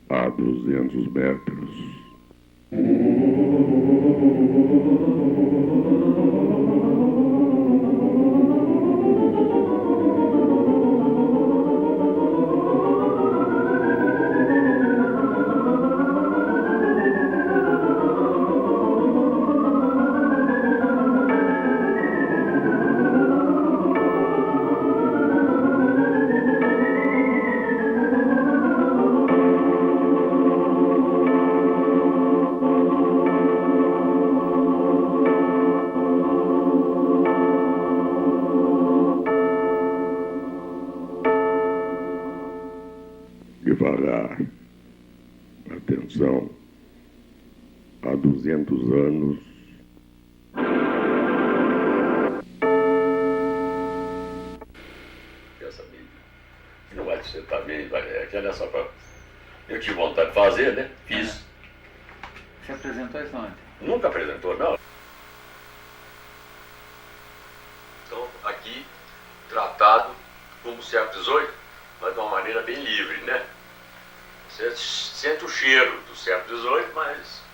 a 200 metros. Devagar. Atenção. Há 200 anos. Essa mídia. Não vai ser também, olha só pra... Eu tive vontade de fazer, né? Fiz. Você apresentou isso ontem? Nunca apresentou, não. Então, aqui, tratado como século XVIII, mas de uma maneira bem livre, né? Você sente o cheiro do século XVIII, mas...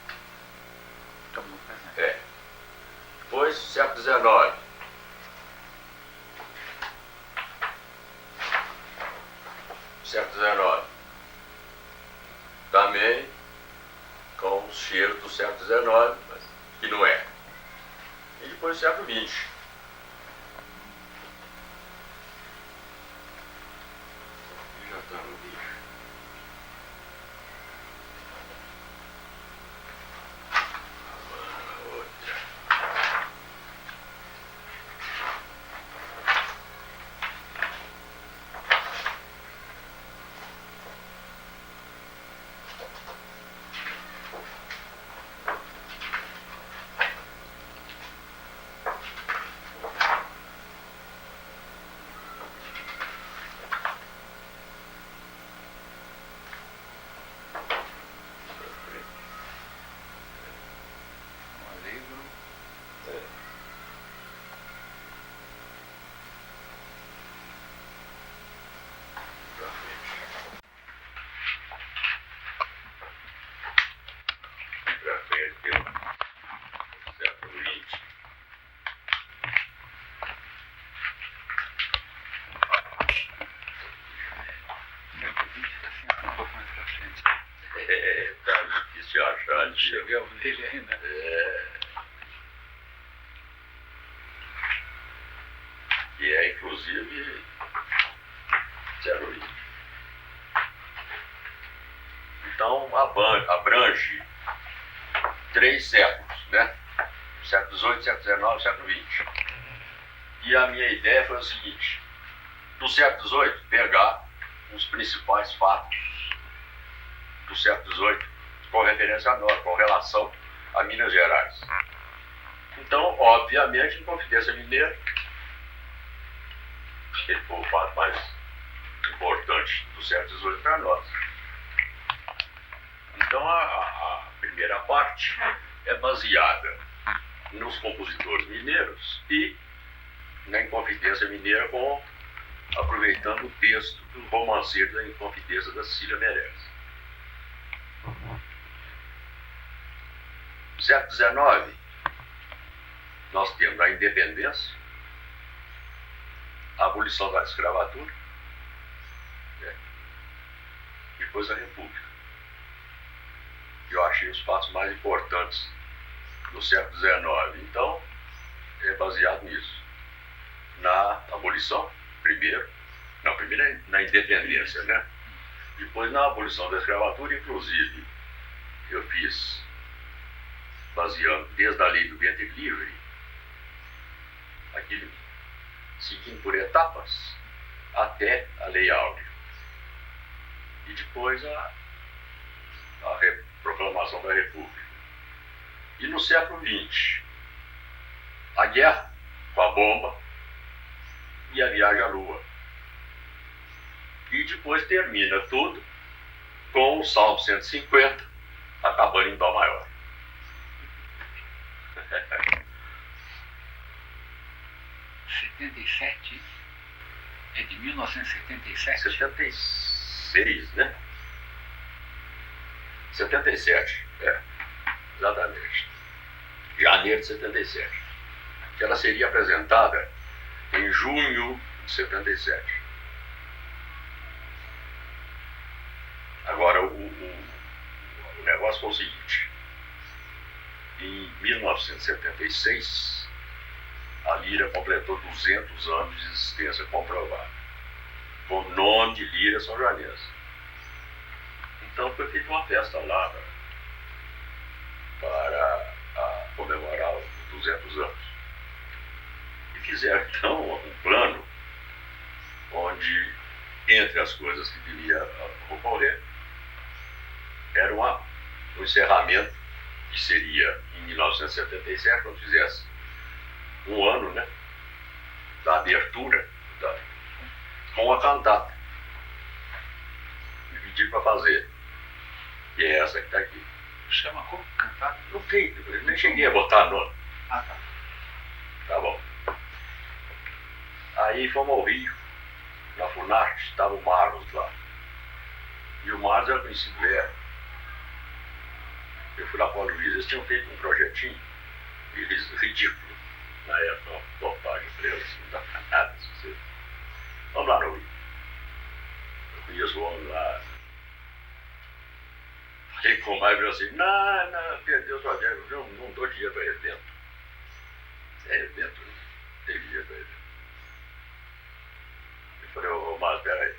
É. Depois, século XIX. Século XIX. Também com o cheiro do século XIX, mas que não é. E depois século XX. Já está no lixo. Agora outra. Um livro. Pra frente. Pra frente, pelo século XX. Um pouco mais pra frente. Tá difícil de achar. Não chegamos nele ainda. Que é, inclusive, século XX. Então, abrange 3 séculos, né? Século XVIII, século XIX, século XX. E a minha ideia foi o seguinte: do século XVIII, pegar os principais fatos do século XVIII com referência a nós, com relação a Minas Gerais. Então, obviamente, Inconfidência Mineira, que foi o fato mais importante do século XVIII para nós. Então, a primeira parte é baseada nos compositores mineiros e na Inconfidência Mineira, aproveitando o texto do romanceiro da Inconfidência da Cecília Meirelles. No século XIX, nós temos a independência, a abolição da escravatura, né? Depois a República. Eu achei os fatos mais importantes do século XIX. Então, é baseado nisso. Na abolição, primeiro na independência, né? Depois na abolição da escravatura, inclusive, eu fiz baseando desde a lei do ventre livre, aquilo, seguindo por etapas, até a lei áurea. E depois a proclamação da República. E no século XX, a guerra com a bomba e a viagem à Lua. E depois termina tudo com o Salmo 150, acabando em Dó maior. 77? É de 1977? 76, né? 77, exatamente. Janeiro de 77. Que ela seria apresentada em junho de 77. Agora, o negócio foi o seguinte. Em 1976, a Lira completou 200 anos de existência comprovada, com o nome de Lira São Joanense. Então foi feita uma festa lá para comemorar os 200 anos. E fizeram então um plano onde, entre as coisas que devia ocorrer, era um encerramento, que seria em 1977, quando fizesse um ano, né, da abertura, com uma cantata. Me pediram para fazer. E é essa que está aqui. Chama como? Cantar? Não tem, eu nem cheguei a botar nome. Ah, tá. Tá bom. Aí fomos ao Rio, na Funarte, estava o Marlos lá. E o Marlos era conhecido velho. Eu fui lá com o Luiz, eles tinham feito um projetinho, eles ridículo, na época, uma bobagem para eles, não dá pra nada, você. Vamos lá no Rio. Eu conheço o homem lá. Falei com o Maio assim, não, perdeu sua dinheiro, eu não dou dinheiro para evento. É evento, não tem dinheiro para evento. Eu falei, ô Marlos, peraí.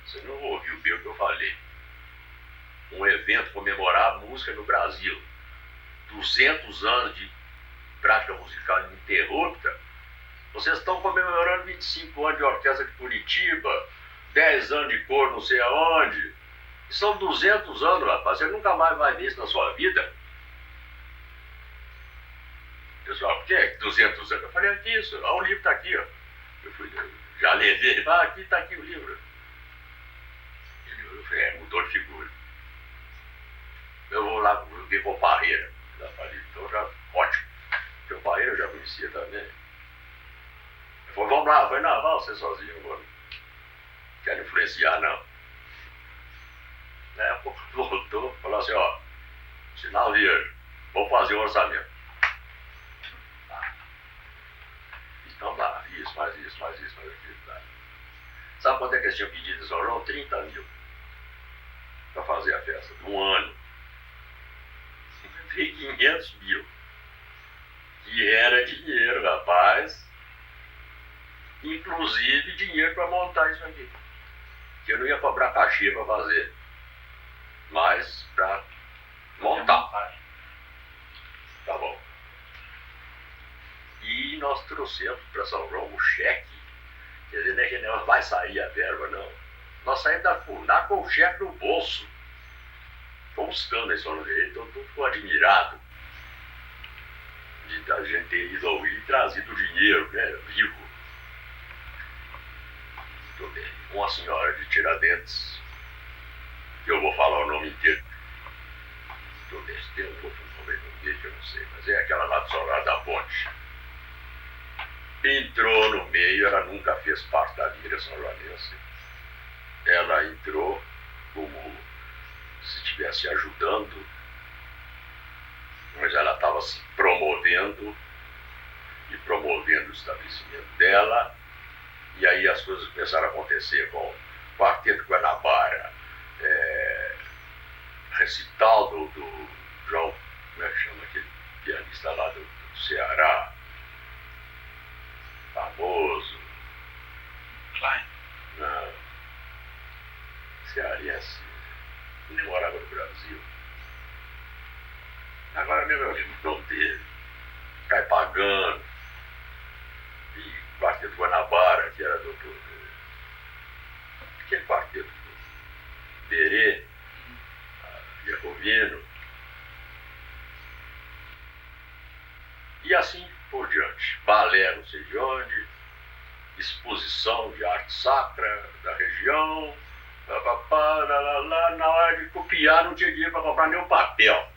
Você não ouviu bem o que eu falei. Um evento comemorar a música no Brasil. 200 anos de prática musical ininterrupta. Vocês estão comemorando 25 anos de orquestra de Curitiba, 10 anos de cor não sei aonde. São 200 anos, rapaz. Você nunca mais vai ver isso na sua vida. Pessoal, por que 200 anos? Eu falei, aqui isso, ó, o livro está aqui, ó. Eu já levei, aqui está aqui o livro. Eu falei, mudou de figura. Eu vou lá ver com o Parreira. Já falei, então já, ótimo. Porque o Parreira eu já conhecia também. Ele falou, vamos lá. Eu falei, não, vá você sozinho, não quero influenciar, não. Aí a pouco voltou, falou assim, ó, sinal verde, vou fazer um orçamento. Então dá, isso, mais aquilo, tá. Sabe quanto é que eles tinham pedido em São João? 30 mil. Para fazer a festa, de um ano. E 500 mil. Que era dinheiro, rapaz. Inclusive dinheiro para montar isso aqui. Que eu não ia cobrar cachê para fazer. Mas para montar. Tá bom. E nós trouxemos para São João o cheque. Quer dizer, não é que não vai sair a verba, não. Nós saímos da FUNAC com o cheque no bolso. Fomos buscando esse ano dele, então todo ficou admirado de a gente ter ido ao Rio e trazido o dinheiro, né, vivo. Muito bem. Uma senhora de Tiradentes, que eu vou falar o nome inteiro. Muito bem, tem um outro nome que eu não sei, mas é aquela lá do Solar da Ponte. Entrou no meio, ela nunca fez parte da Lira São Joanense. Ela entrou como se estivesse ajudando, mas ela estava se promovendo e promovendo o estabelecimento dela, e aí as coisas começaram a acontecer com o Quarteto Guanabara, recital do João, como é que chama aquele pianista lá do Ceará, famoso, Klein. não, cearense, nem morava no Brasil. Agora mesmo eu lembro o nome dele. Cai pagando. E Quarteto Guanabara, que era do aquele quarteto do Berê, Iagovino. E assim por diante. Balé não sei de onde, exposição de arte sacra da região. Na hora de copiar não tinha dinheiro para comprar nenhum papel.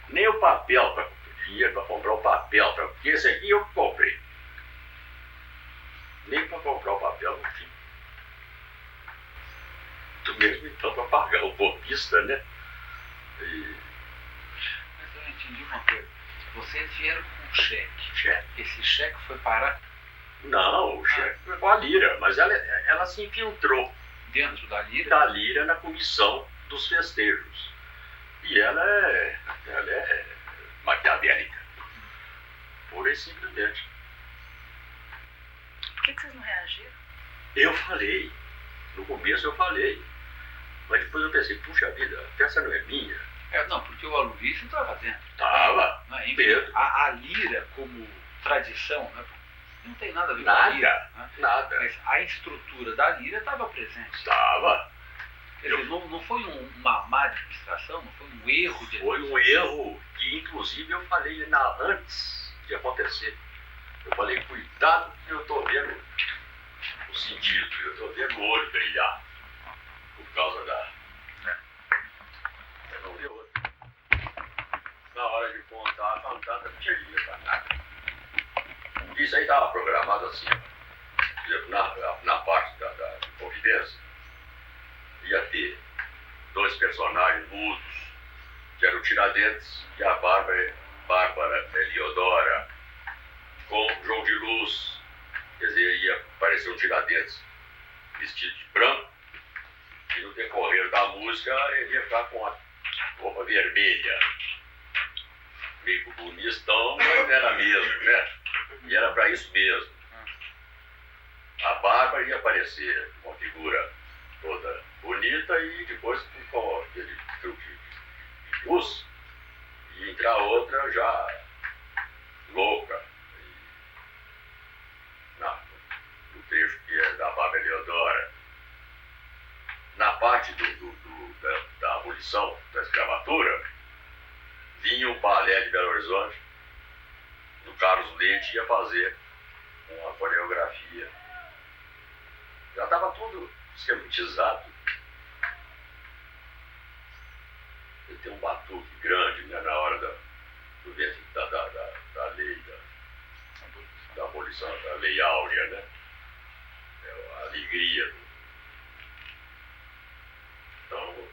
Nem o papel, dinheiro para comprar o papel, porque esse aqui eu comprei. Nem para comprar o papel não tinha. mesmo então para pagar o golpista, né? Mas eu não entendi uma coisa. Vocês vieram com um cheque. Cheque. Esse cheque foi parar Não, o cheque foi com a Lira, mas ela se infiltrou dentro da Lira? da Lira na comissão dos festejos. E ela é maquiavélica, pura e simplesmente. Por que vocês não reagiram? Eu falei, no começo eu falei, mas depois eu pensei, puxa vida, a peça não é minha. Não, porque o Aloysio estava dentro. Tava, Né? Enfim, Pedro. a Lira como tradição, né? Não tem nada a ver com a Lira. Nada, Né? nada. Mas a estrutura da Lira estava presente. Estava. Quer dizer, não foi uma má administração, não foi um erro de Foi um erro que, inclusive, eu falei antes de acontecer. Eu falei, cuidado que eu estou vendo o sentido, eu estou vendo o olho brilhar por causa da... Eu não vi outro. Na hora de contar a fantasma, não tinha dinheiro para nada. Isso aí estava programado assim, por exemplo, na parte da Providência, ia ter 2 personagens mudos, que eram o Tiradentes e a Bárbara Eliodora, com João de Luz. Quer dizer, ia aparecer um Tiradentes vestido de branco, e no decorrer da música ele ia ficar com a roupa vermelha, meio bonitão, mas era mesmo, né? E era para isso mesmo. A Bárbara ia aparecer uma figura toda bonita e depois com aquele truque de luz, e entrar outra já louca. No trecho que é da Bárbara Eleodora. Na parte da abolição, da escravatura, vinha o balé de Belo Horizonte, do Carlos Leite ia fazer uma coreografia. Já estava tudo esquematizado. Ele tem um batuque grande, né, na hora da lei da abolição, da lei áurea, né? É a alegria. Então,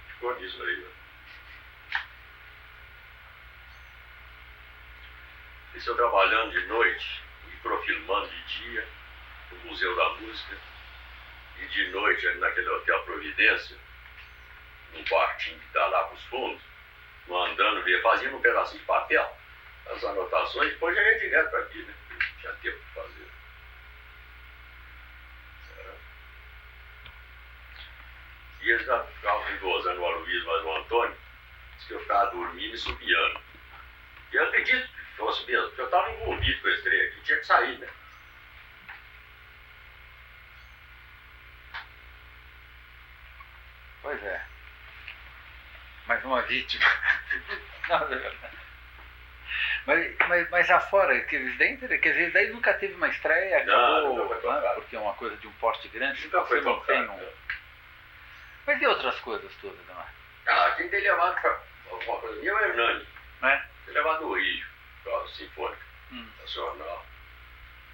ficou nisso aí, né? Isso eu trabalhando de noite, microfilmando de dia, no Museu da Música, e de noite ali naquele Hotel Providência, num quartinho que dá lá para os fundos, mandando ver, fazia um pedacinho de papel, as anotações, depois já ia direto para aqui, né? Não tinha tempo de fazer. E eles já ficavam rigosando o Aloysio, mas o Antônio disse que eu ficava dormindo e subiando. E eu acredito que fosse mesmo, porque eu estava envolvido com esse trem aqui, tinha que sair, né? Pois é. Mais uma vítima. Mas afora, quer dizer, daí nunca teve uma estreia, acabou, nunca foi tocado. porque é uma coisa de um porte grande, Nunca foi você não tem tocado, né? Mas e outras coisas todas, não é? Ah, quem tem levado para alguma coisa minha é o Hernani. Né? Tem levado do Rio, para a Sinfônica Nacional.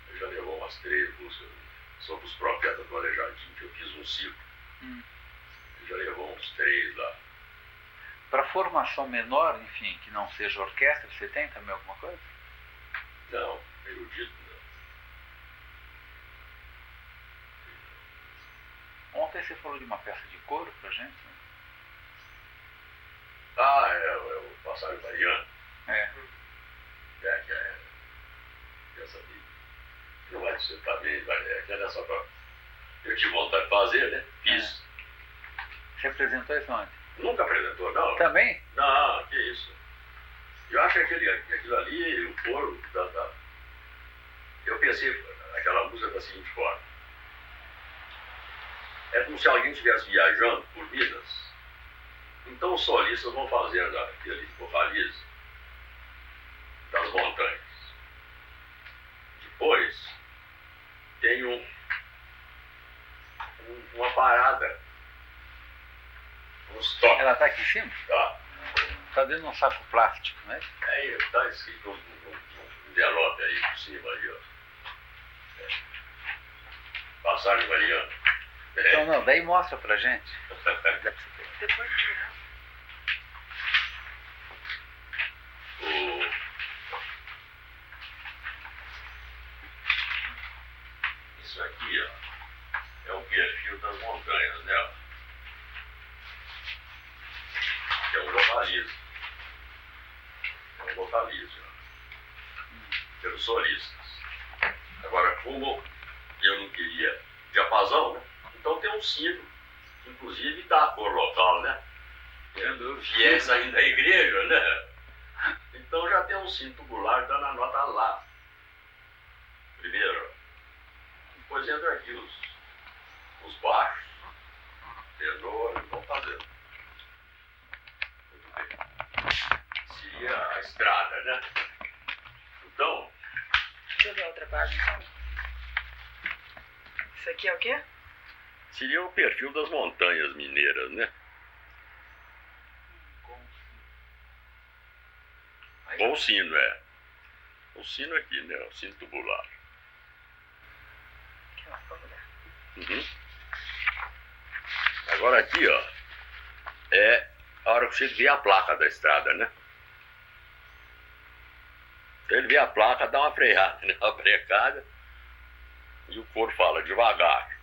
Ele já levou umas 3 músicas sobre os profetas do Aleijadinho, que eu fiz um ciclo. Ele já levou uns 3 lá. Para formação menor, enfim, que não seja orquestra, você tem também alguma coisa? Não, erudito não. Ontem você falou de uma peça de coro pra gente, né? Ah, é o Passário Mariano. É. Essa aqui. Não vai ser também, é só pra. Eu tive vontade de fazer, né? Fiz. Você apresentou isso onde? Nunca apresentou, não? Também? Não, que isso. Eu acho que aquilo ali, o coro Eu pensei aquela música da seguinte forma. É como se alguém estivesse viajando por Minas. Então os solistas vão fazendo aquele vocalize das montanhas. Depois tem uma parada. Um stop. Ela tá aqui em cima? Tá. Tá dentro de um saco plástico, né? Aí tá escrito um envelope aí por cima aí, ó. Passagem Mariana. Então não, daí mostra pra gente. Depois tirar. Isso aqui, ó, é o perfil das montanhas, né? É um localismo. É um localismo. Pelos solistas. Agora, como eu não queria diapasão, né? Então tem um sino, inclusive da cor local, né? Fiéis ainda da igreja, né? Então já tem um sino tubular dando a nota lá. Primeiro. Depois entra aqui os baixos, tenor e vão fazendo. Muito bem. Seria a estrada, né? Então, Deixa eu ver a outra página, então. Isso aqui é o quê? seria o perfil das montanhas mineiras, né? Com o sino, é. O sino aqui, né? O sino tubular. Aqui, ó, vamos olhar. Uhum. Agora aqui, ó, é a hora que você vê a placa da estrada, né? Então ele vê a placa, dá uma freada, né? Uma brecada, e o coro fala devagar.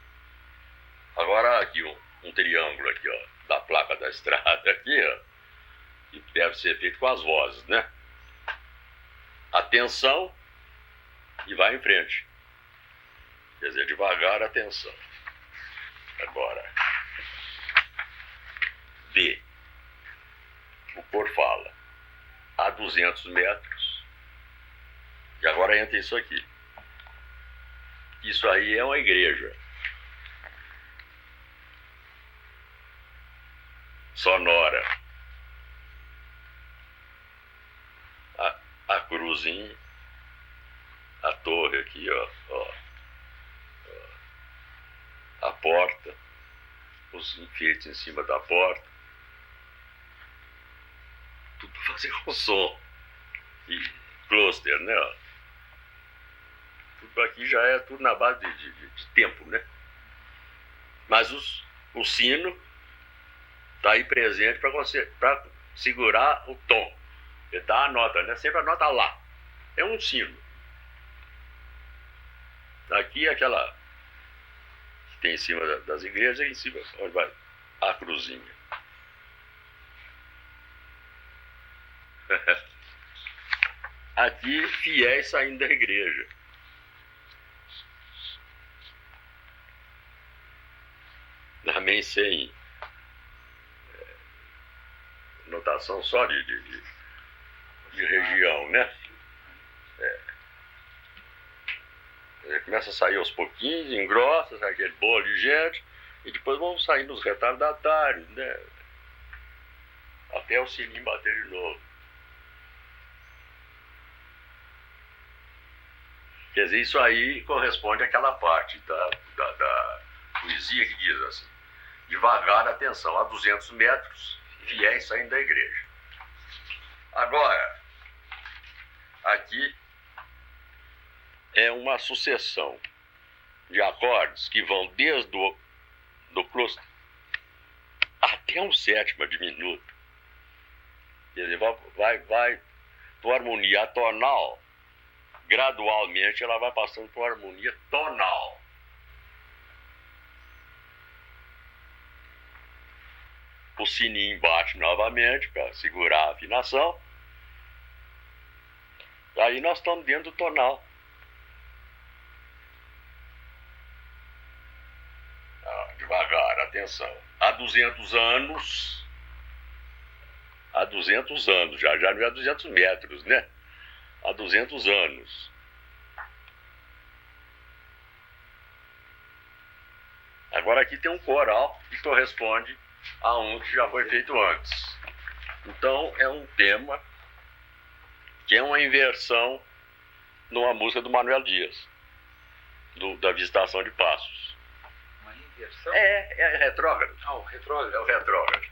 Agora aqui um triângulo aqui, ó, da placa da estrada aqui, ó, que deve ser feito com as vozes, né? Atenção e vai em frente. Quer dizer, devagar, atenção. Agora, B. O cor fala a 200 metros. E agora entra isso aqui. Isso aí é uma igreja. Sonora. A cruzinha. A torre aqui, ó. A porta. Os enfeites em cima da porta. Tudo para fazer com som. E cluster, né? Ó. Tudo aqui já é tudo na base de tempo, né? Mas o sino está aí presente para segurar o tom. Ele dá a nota, né? Sempre a nota lá. É um sino. Aqui é aquela que tem em cima das igrejas, e em cima onde vai a cruzinha. Aqui, fiéis saindo da igreja. Também sem notação só de região, né? Começa a sair aos pouquinhos, engrossa, sai aquele bolo de gente, e depois vão saindo os retardatários, né? Até o sininho bater de novo. Quer dizer, isso aí corresponde àquela parte da poesia que diz assim: devagar, atenção, a 200 metros, fiéis saindo da igreja. Agora, aqui é uma sucessão de acordes que vão desde do cluster até um sétima de minuto. Quer dizer, vai tua harmonia tonal, gradualmente ela vai passando por harmonia tonal. O sininho bate novamente para segurar a afinação. Aí nós estamos dentro do tonal. Devagar, atenção. Há 200 anos, já não é 200 metros, né? Há 200 anos. Agora aqui tem um coral que corresponde a um que já foi feito antes. Então é um tema que é uma inversão numa música do Manuel Dias, da Visitação de Passos. Uma inversão? É retrógrado. Ah, o retrógrado. É o retrógrado.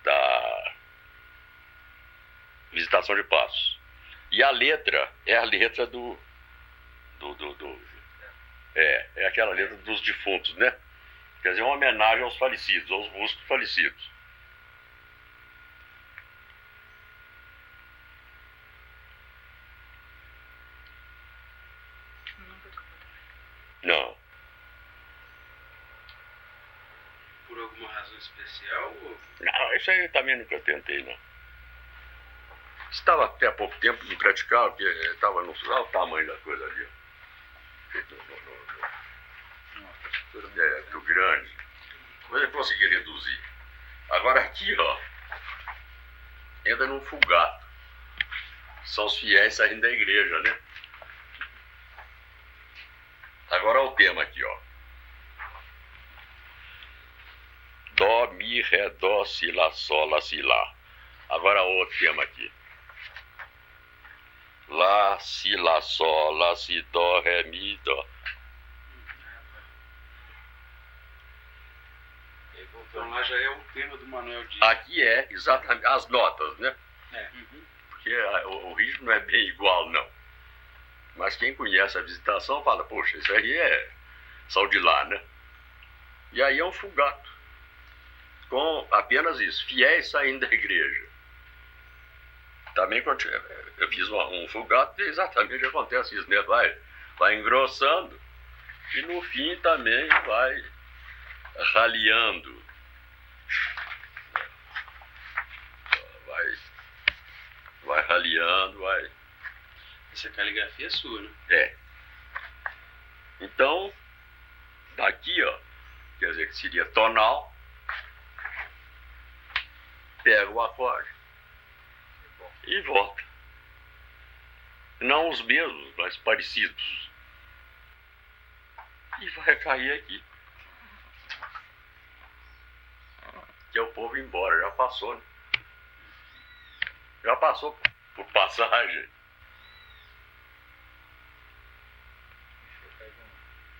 Da Visitação de Passos. E a letra é a letra É aquela letra dos defuntos, né? Quer dizer, uma homenagem aos falecidos, aos músicos falecidos. Nunca tocou também. Não. Por alguma razão especial? Ou... Não, isso aí eu também nunca tentei, não. Estava até há pouco tempo me praticava, porque estava no olha o tamanho da coisa ali. É muito grande. Mas eu consegui reduzir. Agora aqui, ó, entra num fugato. São os fiéis saindo da igreja, né? Agora o tema aqui, ó. Dó, mi, ré, dó, si, lá, sol, lá, si, lá. Agora outro tema aqui. Lá, si, lá, sol, lá, si, dó, ré, mi, dó. Então lá já é o tema do Manuel Dias. Aqui é exatamente as notas, né? É. Porque o ritmo não é bem igual, não. Mas quem conhece a visitação fala, poxa, isso aí é só de lá, né? E aí é um fugato. Com apenas isso, fiéis saindo da igreja. Também quando eu fiz um fugato, exatamente acontece isso, né? Vai engrossando e no fim também vai raliando. Vai raliando, vai. Essa caligrafia é sua, né? É. Então, daqui, ó, quer dizer que seria tonal, pega o acorde e volta. Não os mesmos, mas parecidos. E vai cair aqui. Que é o povo ir embora, já passou, né? Já passou por passagem. Você faz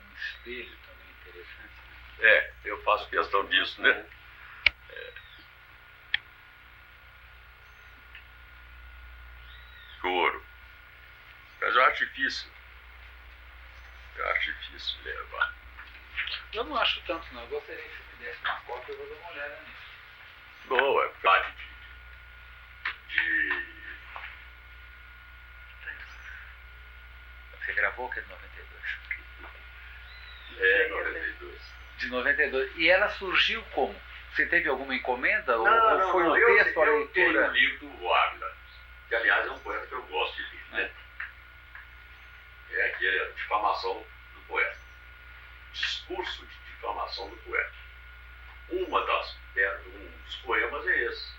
um espelho também interessante, né? É, eu faço questão disso, né? Couro. Mas eu acho difícil. Levar. Eu não acho tanto, não. Eu gostaria que você me desse uma cópia, eu vou dar uma olhada nisso. Boa, parte de Você gravou o que é de 92? 92. De 92. E ela surgiu como? Você teve alguma encomenda? Ou foi não, um texto, a eu tenho leitura? um livro do Wagner, que aliás é um poeta que eu gosto de ler, né? É aqui a difamação do poeta. Discurso de difamação do poeta. Um dos poemas é esse.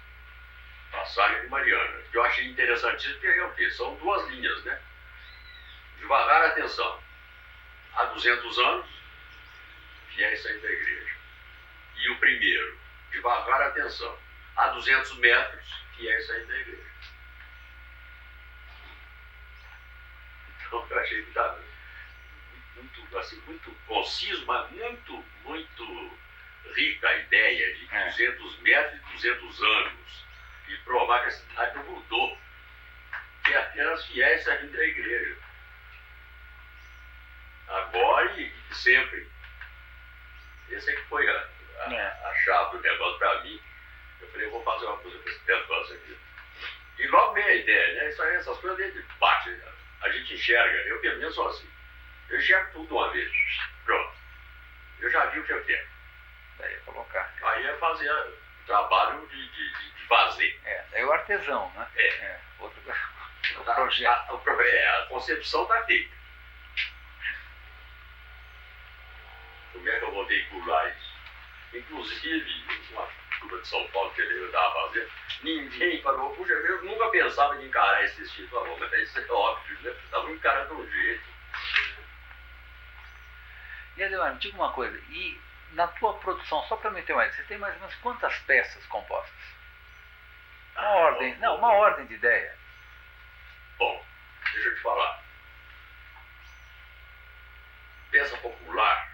Passagem de Mariana. Que eu achei interessantíssimo, porque é o quê? São duas linhas, né? Devagar, atenção. Há 200 anos, fiéis saindo da igreja. E o primeiro, devagar, atenção. Há 200 metros, fiéis saindo da igreja. Então eu achei que estava muito conciso, mas muito rica a ideia de 200 metros e 200 anos. E provar que a cidade não mudou. Que apenas fiéis saindo da igreja. Agora e sempre. Esse é que foi a chave do negócio para mim. Eu falei, eu vou fazer uma coisa com esse negócio aqui. E logo veio a ideia, né? Essas coisas a gente bate, a gente enxerga. Eu pelo menos sou assim. Eu enxergo tudo de uma vez. Pronto. Eu já vi o que eu quero. Daí ia colocar. Aí é fazer o trabalho de fazer. Daí o artesão, né? Outro projeto. A concepção está feita. Como é que eu vou veicular isso? Inclusive, uma turma de São Paulo que eu estava fazendo, ninguém falou, puxa, eu nunca pensava em encarar esse tipo. Falou, mas isso é óbvio, né? Estava encarando de um jeito. E Ademar, me diga uma coisa, e na tua produção, só para me ter uma ideia, você tem mais ou menos quantas peças compostas? Uma ordem de ideia. Bom, deixa eu te falar. Peça popular,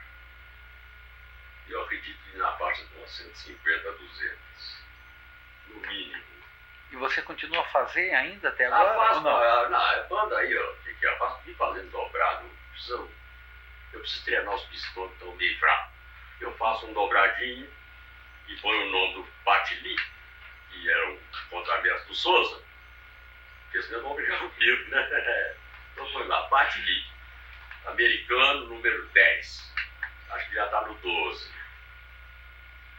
eu acredito que na faixa de umas 150 a 200, no mínimo. E você continua a fazer ainda até agora? Faço, ou não? não, é banda aí, ó, que eu faço, vim fazendo dobrado, eu preciso treinar os pistões que estão meio fracos. Eu faço um dobradinho e ponho o nome do Patili, que era o contramestre do Souza, porque senão vão brigar comigo, né? Então põe lá, Patili, americano número 10. Acho que já está no 12.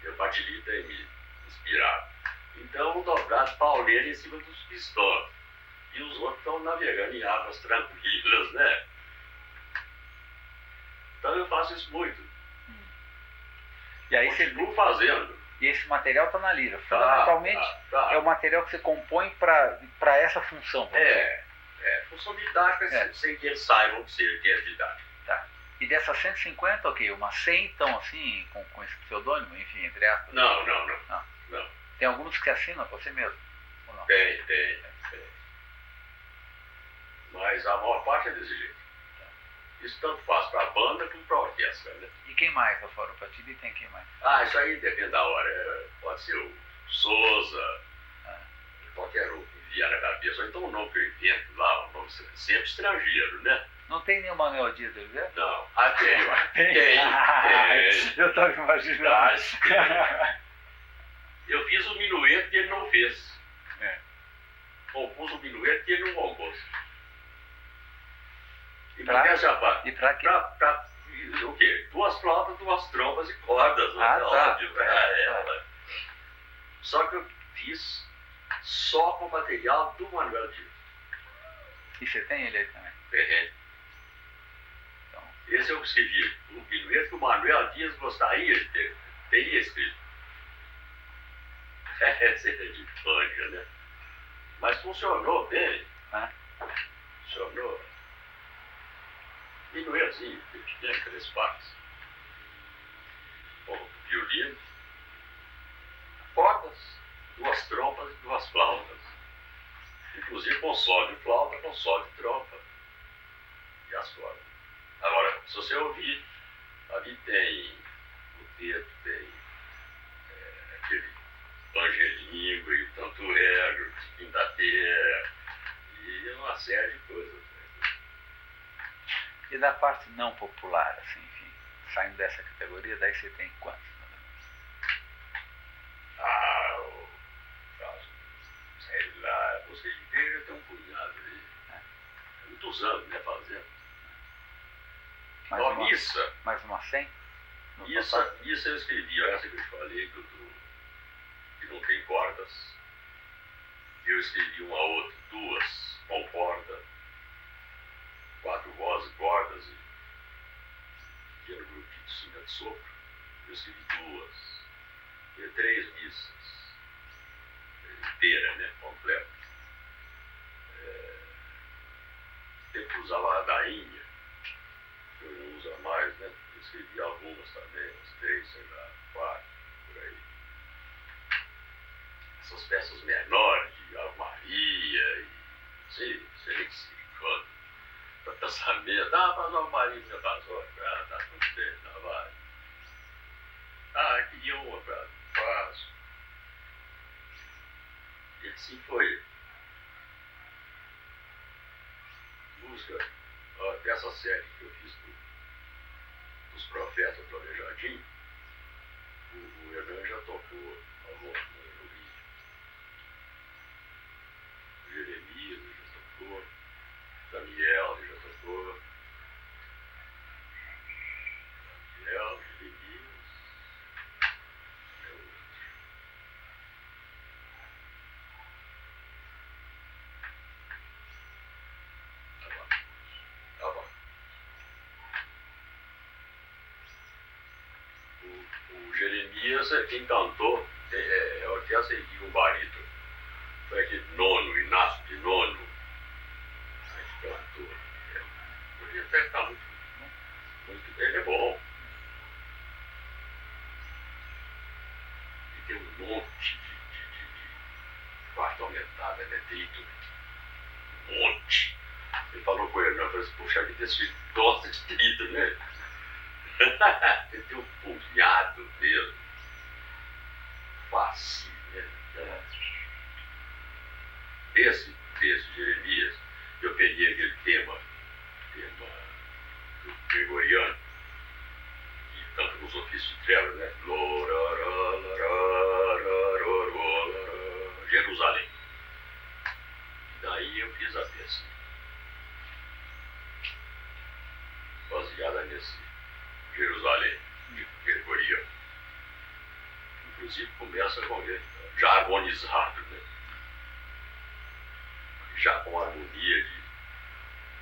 E o Patili tem me inspirado. Então, o dobrado pauleiro em cima dos pistões. E os outros estão navegando em águas tranquilas, né? Então eu faço isso muito. E aí você Continuo fazendo. E esse material está na lira. Fundamentalmente Tá. é o material que você compõe para essa função. Função didática sem que eles saibam que é didática. Tá. E dessas 150, ok, umas 100 então, assim, com esse pseudônimo, enfim, entre aspas. Não. Tem alguns que assinam você mesmo? Ou não? Tem. Mas a maior parte é desse jeito. Isso tanto faz para a banda como para a orquestra, né? E quem mais, fora o Patili, tem quem mais? Isso aí depende da hora. Pode ser o Souza, qualquer um que vier na cabeça. Ou então um nome que eu invento lá, um nome sempre estrangeiro, né? Não tem nenhum Manuel Dias, deve ver? Não. Tem. Eu estava imaginando. Eu fiz o minueto que ele não fez. Compus o minueto que ele não compôs. E pra quê? Pra o quê? 2 flautas, 2 trompas e cordas. Óbvio. Só que eu fiz só com o material do Manuel Dias. E você tem ele aí também? Tem. Então, Esse eu escrevi. O minueto que o Manuel Dias gostaria de ter. Teria escrito. Essa é de pânico, né? Mas funcionou bem. Funcionou. Minuetozinho, pequeno, 3 partes. Com violino, cordas, 2 trompas e 2 flautas. Inclusive com sol de flauta, com sol de trompa. E as cordas. Agora, se você ouvir, ali tem o dedo, tem aquele angelingo e o tanturego, pintadeira e uma série de coisas. e da parte não popular, assim, enfim, saindo dessa categoria, daí você tem quantos? Sei lá, você de igreja tem um punhado aí. Muitos anos, né, fazendo. Missa. Mais uma 100? Isso eu escrevi, essa que eu te falei, que não tem cordas. Eu escrevi uma outra, 2 com corda, 4 vozes, cordas, que era o grupo de cima de sopro. Eu escrevi 2, e 3 missas, inteira, né, completa. Tempo usava a ladainha, que eu não uso mais, né? Eu escrevi algumas também, uns 3, sei lá, 4, por aí. Essas peças menores de Ave Maria e sei quando. Para pensamento, faz Ave Maria minha paçoca, tá tudo bem, tá, vai. Queria uma para faço. E assim foi. Música, dessa série que eu fiz dos Profetas do Aleijadinho, o Renan já tocou alguma coisa no Rio. O Jeremias já tocou, Daniel já tocou. Daniel, Jeremias, é outro. Tá bom. O Jeremias é quem cantou, a orquestra e um barítono. Foi aquele nono, Inácio de Nono. A gente cantou. Podia até estar muito. Ele é bom. E tem um monte de quarta aumentada, né? Trito. Um monte. Ele falou com ele, eu falei assim, puxa vida, esse filho gosta de trito, né? Ele tem um punhado mesmo. Fácil, né? Esse Jeremias, eu peguei aquele tema do gregoriano, trevas, né? Jerusalém. Daí eu fiz a peça, baseada nesse Jerusalém de Gregoriano. Inclusive começa com ele já harmonizado, né? Já com harmonia de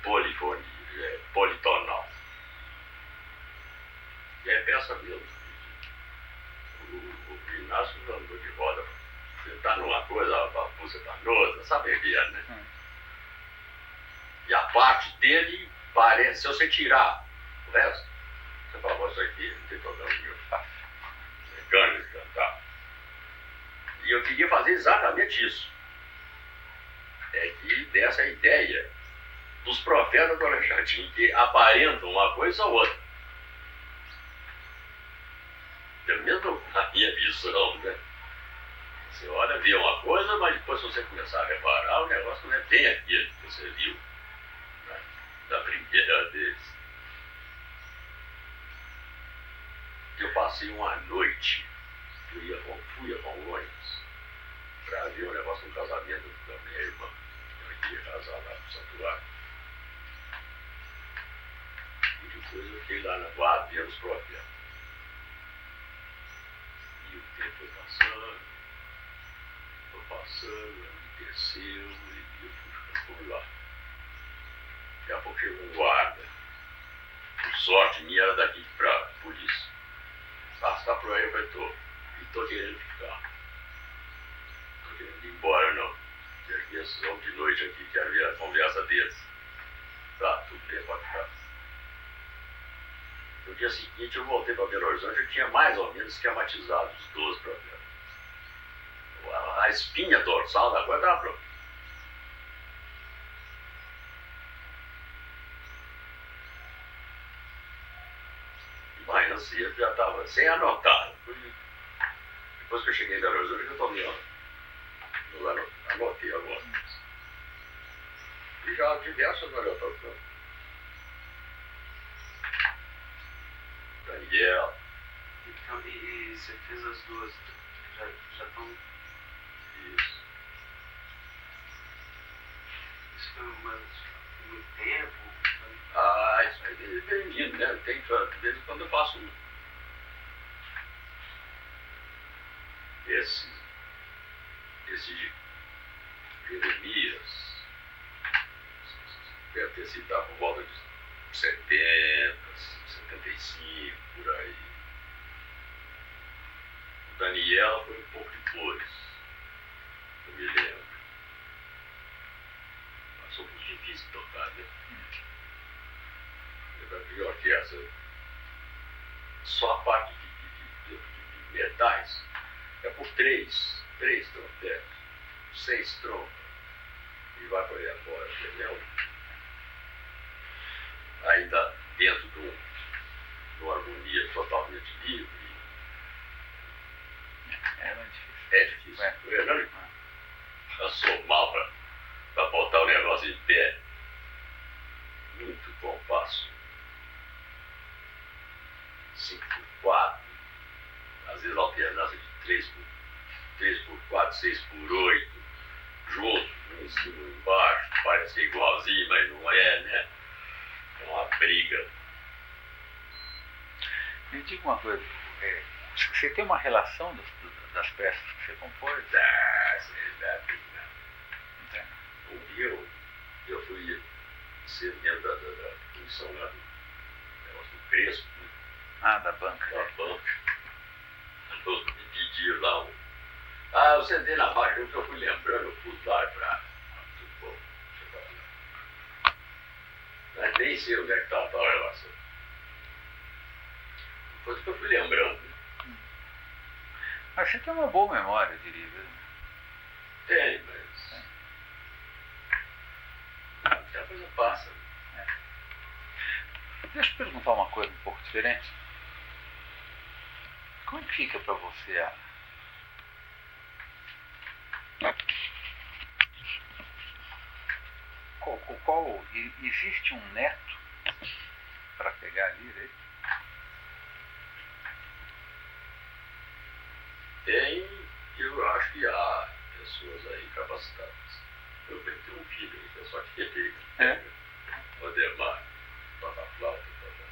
polifonia, politonal. E é peça mesmo. O Inácio andou de roda. Você está numa coisa, a você está noutra, sabe o que é, né? E a parte dele parece, se você tirar o resto, você fala, isso aqui não tem problema nenhum. É gana de cantar. E eu queria fazer exatamente isso. É que dessa ideia dos profetas do Alexandre, que aparentam uma coisa ou outra. É mesmo a minha visão, né? Você olha, vê uma coisa, mas depois se você começar a reparar, o negócio não é bem aquilo que você viu, né, da primeira vez. Eu passei uma noite, fui a Congonhas para ver o negócio do casamento da minha irmã. Eu ia casar lá no santuário. E depois eu fiquei lá na guarda vendo os profetas. E o tempo foi passando, desceu e eu fui ficando por lá. Daqui a pouco chegou um guarda. Por sorte minha era daqui pra polícia. Tá por aí, eu falei, tô querendo ficar. Tô querendo ir embora, não. Eles vão de noite aqui, quero ver a conversa deles. Tá, tudo bem, pode ficar. No dia seguinte eu voltei para Belo Horizonte, eu tinha mais ou menos esquematizado os 12 profetas. A espinha dorsal da coisa estava pronta. Manhã cedo já estava sem anotar. Depois que eu cheguei em Belo Horizonte, eu tomei anotei agora. E já diversas anotações. Daniel. Então, e você fez as duas, já estão... Isso. Isso foi muito tempo? Isso aí é bem-vindo, né? Tem, de vez em quando eu faço um. Esse de Jeremias deve ter sido por volta de 70, 75, por aí. O Daniel foi um pouco depois, eu me lembro. Mas foi muito difícil tocar, né? Lembra de orquestra? Só a parte de metais é por três trompetes, 6 trompas, e vai por aí afora, entendeu? Ainda dentro de uma harmonia totalmente livre. É difícil. Eu sou mal para botar o negócio em pé. Muito compasso. 5x4. Às vezes alternância de 3x4, 6x8. Junto, um em cima e um embaixo. Parece que é igualzinho, mas não é, né? É uma briga. Me diga uma coisa. Você tem uma relação das peças que você compôs? Sei lá, Não tem. um dia eu fui ser dentro da comissão lá do negócio do Crespo, né? Da banca. Da banca. Então, me pediram lá eu sentei na página que eu fui lembrando, eu fui lá pra mas nem sei onde é que estava a relação. Depois que eu fui lembrando. Mas você tem uma boa memória, eu diria. Tem, mas a coisa passa. Deixa eu perguntar uma coisa um pouco diferente. Como que fica para você existe um neto para pegar ali, né? Eu acho que há pessoas aí capacitadas. Eu tenho um filho aí, que é só que ele É? o Ademar, toca flauta, toca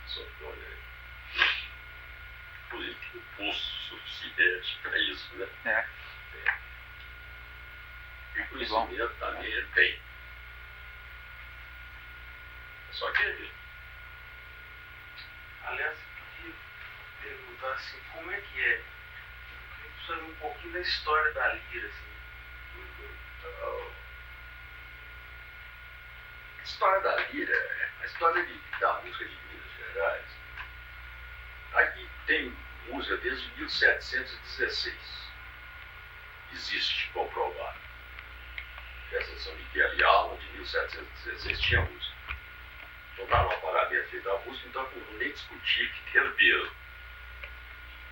sofone aí. Inclusive tem um curso suficiente para isso, né? É. E conhecimento também ele tem. É só que ele. Aliás, eu queria perguntar assim, como é que é? Eu queria saber um pouquinho da história da lira, assim. A história da lira, a história da música de Minas Gerais. Aqui tem música desde 1716. Existe comprovado. Essa São Miguel e Alma de 1716 tinha música. Então dá uma paradinha feita da música, então eu nem discutir que tem mesmo.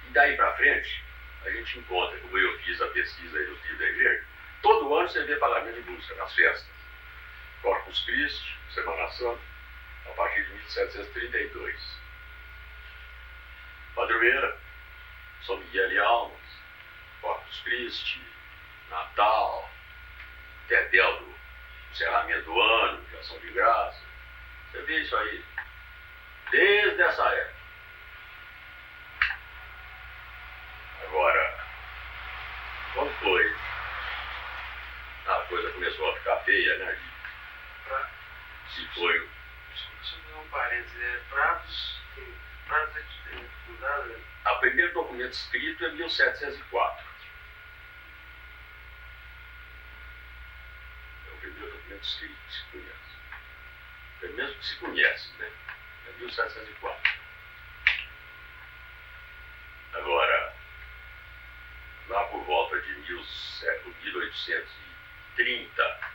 E daí pra frente, a gente encontra, como eu fiz a pesquisa aí nos livros da igreja, todo ano você vê pagamento de música nas festas. Corpus Christi, Semana Santa, a partir de 1732. Padroeira, São Miguel e Almas, Corpus Christi, Natal, Tetel do encerramento do ano, de ação de graça. Você vê isso aí desde essa época. Agora, quando foi? A coisa começou a ficar feia, né? Se foi. Desculpa só fazer um parênteses. Prados é fundado, né? O primeiro documento escrito é 1704. É o primeiro documento escrito que se conhece. É o mesmo que se conhece, né? É 1704. Agora, lá por volta de 1830,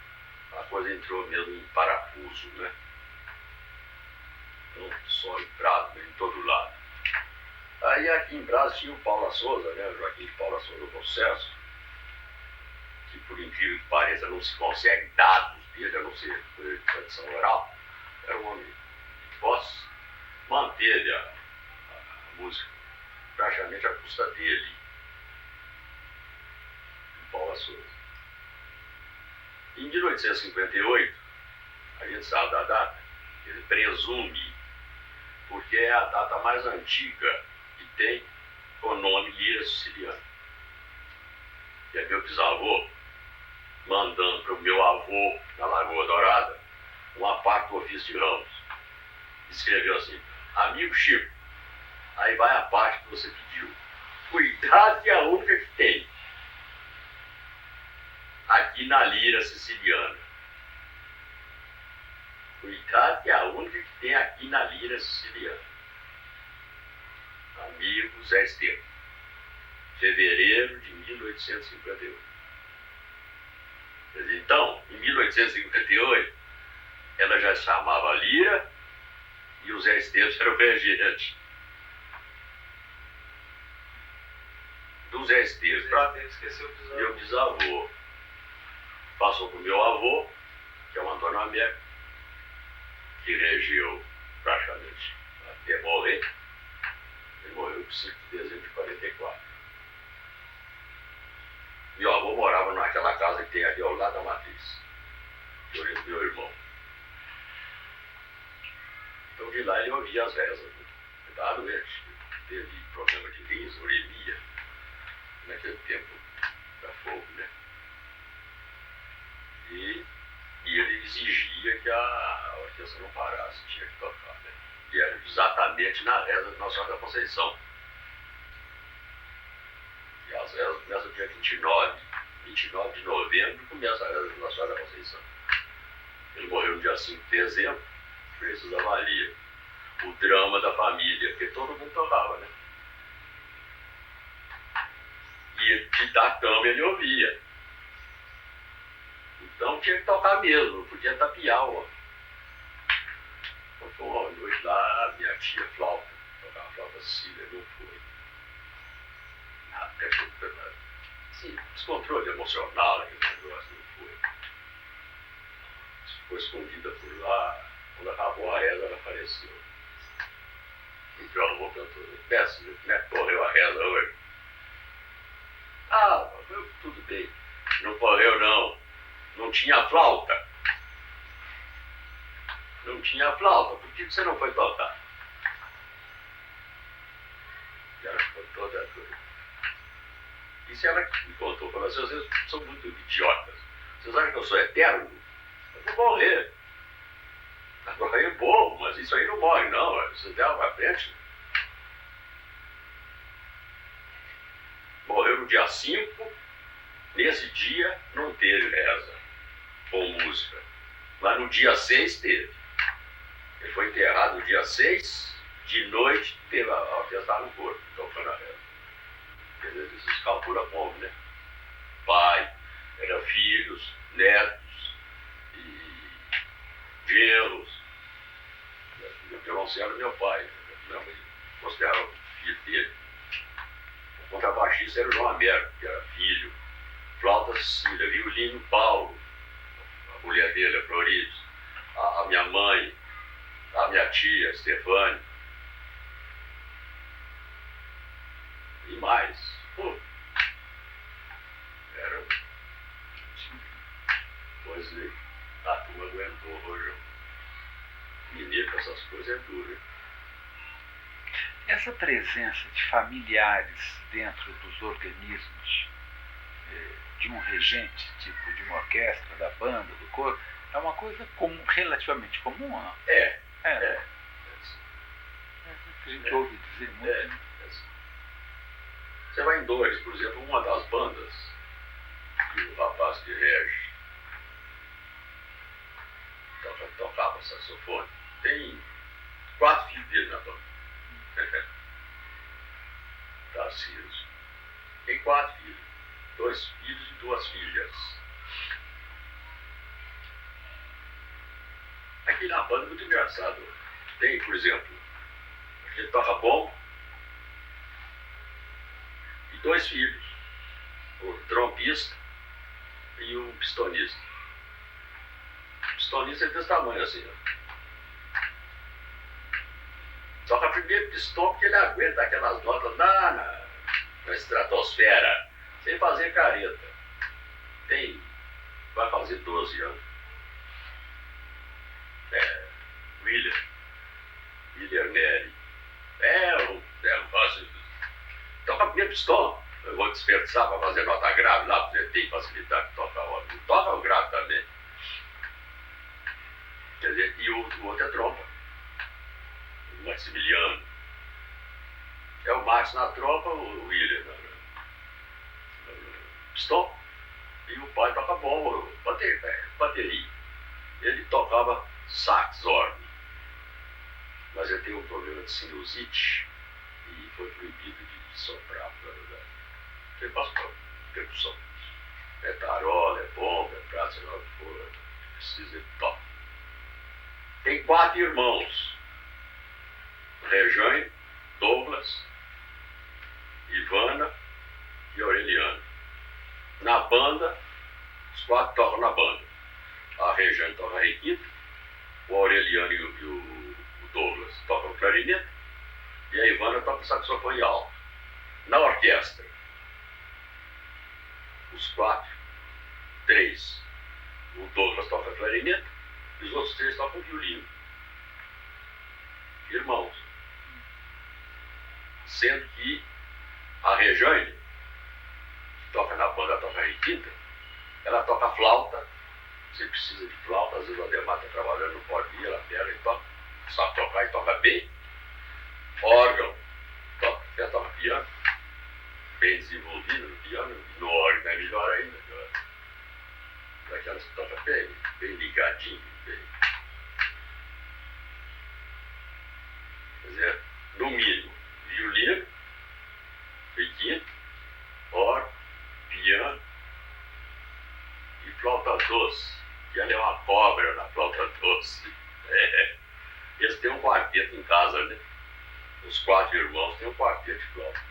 a coisa entrou mesmo em parafuso, né? Não só em Brás, mas em todo lado. Aí aqui em Brás tinha o Paula Souza, né? O Joaquim de Paula Souza do Processo, que por incrível que pareça não se consegue dados dele, a não ser de tradição oral. Era um homem que voz, manteve a música praticamente à custa dele, de Paula Souza. Em 1858, a gente sabe da data, ele presume, porque é a data mais antiga que tem o nome Lira Siciliana. Que é meu bisavô mandando para o meu avô, na Lagoa Dourada, uma parte do ofício de Ramos. Escreveu assim: amigo Chico, aí vai a parte que você pediu. Cuidado que é a única que tem aqui na Lira Siciliana. Cuidado que é a única que tem aqui na Lira Siciliana. Amigo Zé Estevam. Fevereiro de 1858. Então, em 1858, ela já se chamava Lira e o Zé Estevam era o regente. Do Zé Estevam para Esqueceu o bisavô. meu bisavô. Passou para o meu avô, que é o Antônio Américo, que regeu praticamente até morrer. Ele morreu em 5 de dezembro de 44. Meu avô morava naquela casa que tem ali ao lado da matriz, que eu meu irmão. Então de lá ele ouvia as rezas. Ele estava doente, teve problema de rins, uremia, naquele tempo da fogo, né? E ele exigia que a orquestra não parasse, tinha que tocar, né? E era exatamente na reza de Nossa Senhora da Conceição. E as rezas começam dia 29 de novembro, começa a reza de Nossa Senhora da Conceição. Ele morreu no dia 5 de dezembro, preços avalia o drama da família, porque todo mundo tocava, né? E da cama ele ouvia. Então tinha que tocar mesmo, não podia tapiar, ó. Então foi uma noite lá, minha tia flauta, tocava flauta Cília, não foi. Até assim, descontrole emocional, aquele negócio, não foi. Ficou escondida por lá, quando acabou a reza, ela apareceu. E meu avô cantou, péssimo, como é que correu a reza hoje? tudo bem. Não correu, não. Não tinha flauta. Não tinha flauta. Por que você não foi tocar? E ela ficou toda doida. Isso ela que me contou. Falou assim, vocês são muito idiotas. Vocês acham que eu sou eterno? Eu vou morrer. Agora é bom, mas isso aí não morre, não. Você dá pra frente. Morreu no dia 5. Nesse dia não teve reza com música. Mas no dia 6 teve. Ele foi enterrado no dia 6, de noite teve a orquestra no corpo, tocando a reza. Quer dizer, isso calcula como, né? Pai, eram filhos, netos e genros. Meu violoncelo é meu pai. Minha mãe considerava o filho dele. O contrabaixista era o João Américo, que era filho. Flauta Cecília, violino Paulo, a mulher dele, a Florídes, a minha mãe, a minha tia, Stefane. E mais. Pô, era. Pois é, a turma aguentou hoje. Mineiro com essas coisas é duro, hein? Essa presença de familiares dentro dos organismos de um regente, tipo de uma orquestra, da banda, do coro, é uma coisa comum, relativamente comum, não? É. A gente ouve dizer muito. Você vai em Dores, por exemplo, uma das bandas que o rapaz que rege tocava saxofone, tem 4 filhos dele na banda. Tarcísio. Tem 4 filhos. 2 filhos e 2 filhas. Aqui na banda é muito engraçado. Tem, por exemplo, ele toca bom e 2 filhos. O trompista e o pistonista. O pistonista é desse tamanho assim, ó. Toca primeiro pistão porque ele aguenta aquelas notas na estratosfera, sem fazer careta. Vai fazer 12 anos. William Neri. Um fácil. Toca primeiro pistão. Eu vou desperdiçar para fazer nota grave lá, porque tem facilidade de tocar o outro. Toca o grave também. Quer dizer, e o outro é trompa. O Maximiliano. É o Max na trompa, o William na pistão. E o pai toca bom, bateria. Ele tocava sax, horn. Mas ele tem um problema de sinusite e foi proibido de soprar, na verdade. Ele passa para percussão. É tarola, é bomba, é prato, sei lá o que for. Precisa de toque. Tem 4 irmãos. Rejane, Douglas, Ivana e Aureliano. Na banda, os 4 tocam na banda. A Rejane toca requinta, o Aureliano e o Douglas tocam clarinete e a Ivana toca saxofone alto. Na orquestra, os 4, 3, o Douglas toca clarinete e os outros 3 tocam violino. Irmãos. Sendo que a Rejane, que toca na banda, toca requinta, ela toca flauta. Você precisa de flauta, às vezes o Ademar está trabalhando, não pode ir, ela pega e toca. Sabe tocar e toca bem. Órgão, toca piano. Bem desenvolvido no piano, e no órgão é melhor ainda. Daquelas que toca bem ligadinho, bem. Quer dizer, no mínimo, violino, requinto, órgão, piano e flauta doce. Que ela é uma cobra na flauta doce. Eles têm um quarteto em casa, né? Os 4 irmãos têm um quarteto de flauta.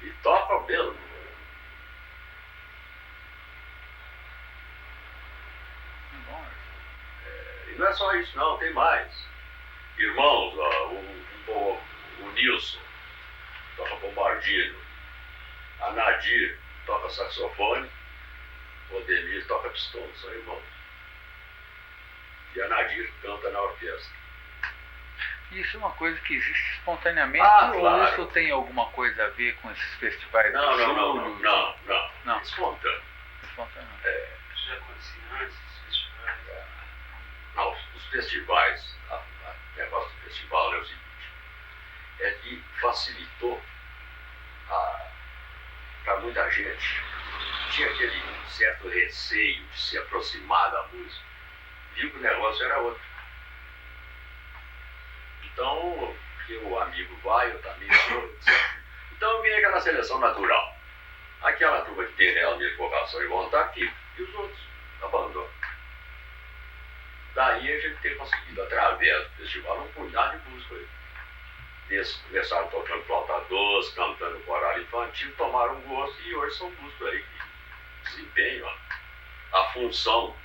E tocam mesmo. E não é só isso não, tem mais. Irmãos, o Nilson toca bombardino. A Nadir Nadir toca saxofone, o Ademir toca pistão, são irmãos. E a Nadir canta na orquestra. Isso é uma coisa que existe espontaneamente Ah, ou claro. isso tem alguma coisa a ver com esses festivais Não, de não, não, julho? não, não, Não. É espontâneo. Espontâneo. Isso já acontecia antes dos festivais. Não, os festivais, o negócio do festival é o seguinte, é que facilitou para muita gente. Tinha aquele certo receio de se aproximar da música, viu que o negócio era outro. Então, porque o amigo vai, eu também vou, etc. Então vem aquela seleção natural. Aquela turma que tem realmente vocação e vontade fica, e os outros abandonam. Daí a gente tem conseguido, através do festival, um punhado de música aí. Eles começaram tocando flauta doce, cantando coral infantil, tomaram gosto e hoje são músicos aí que desempenham a função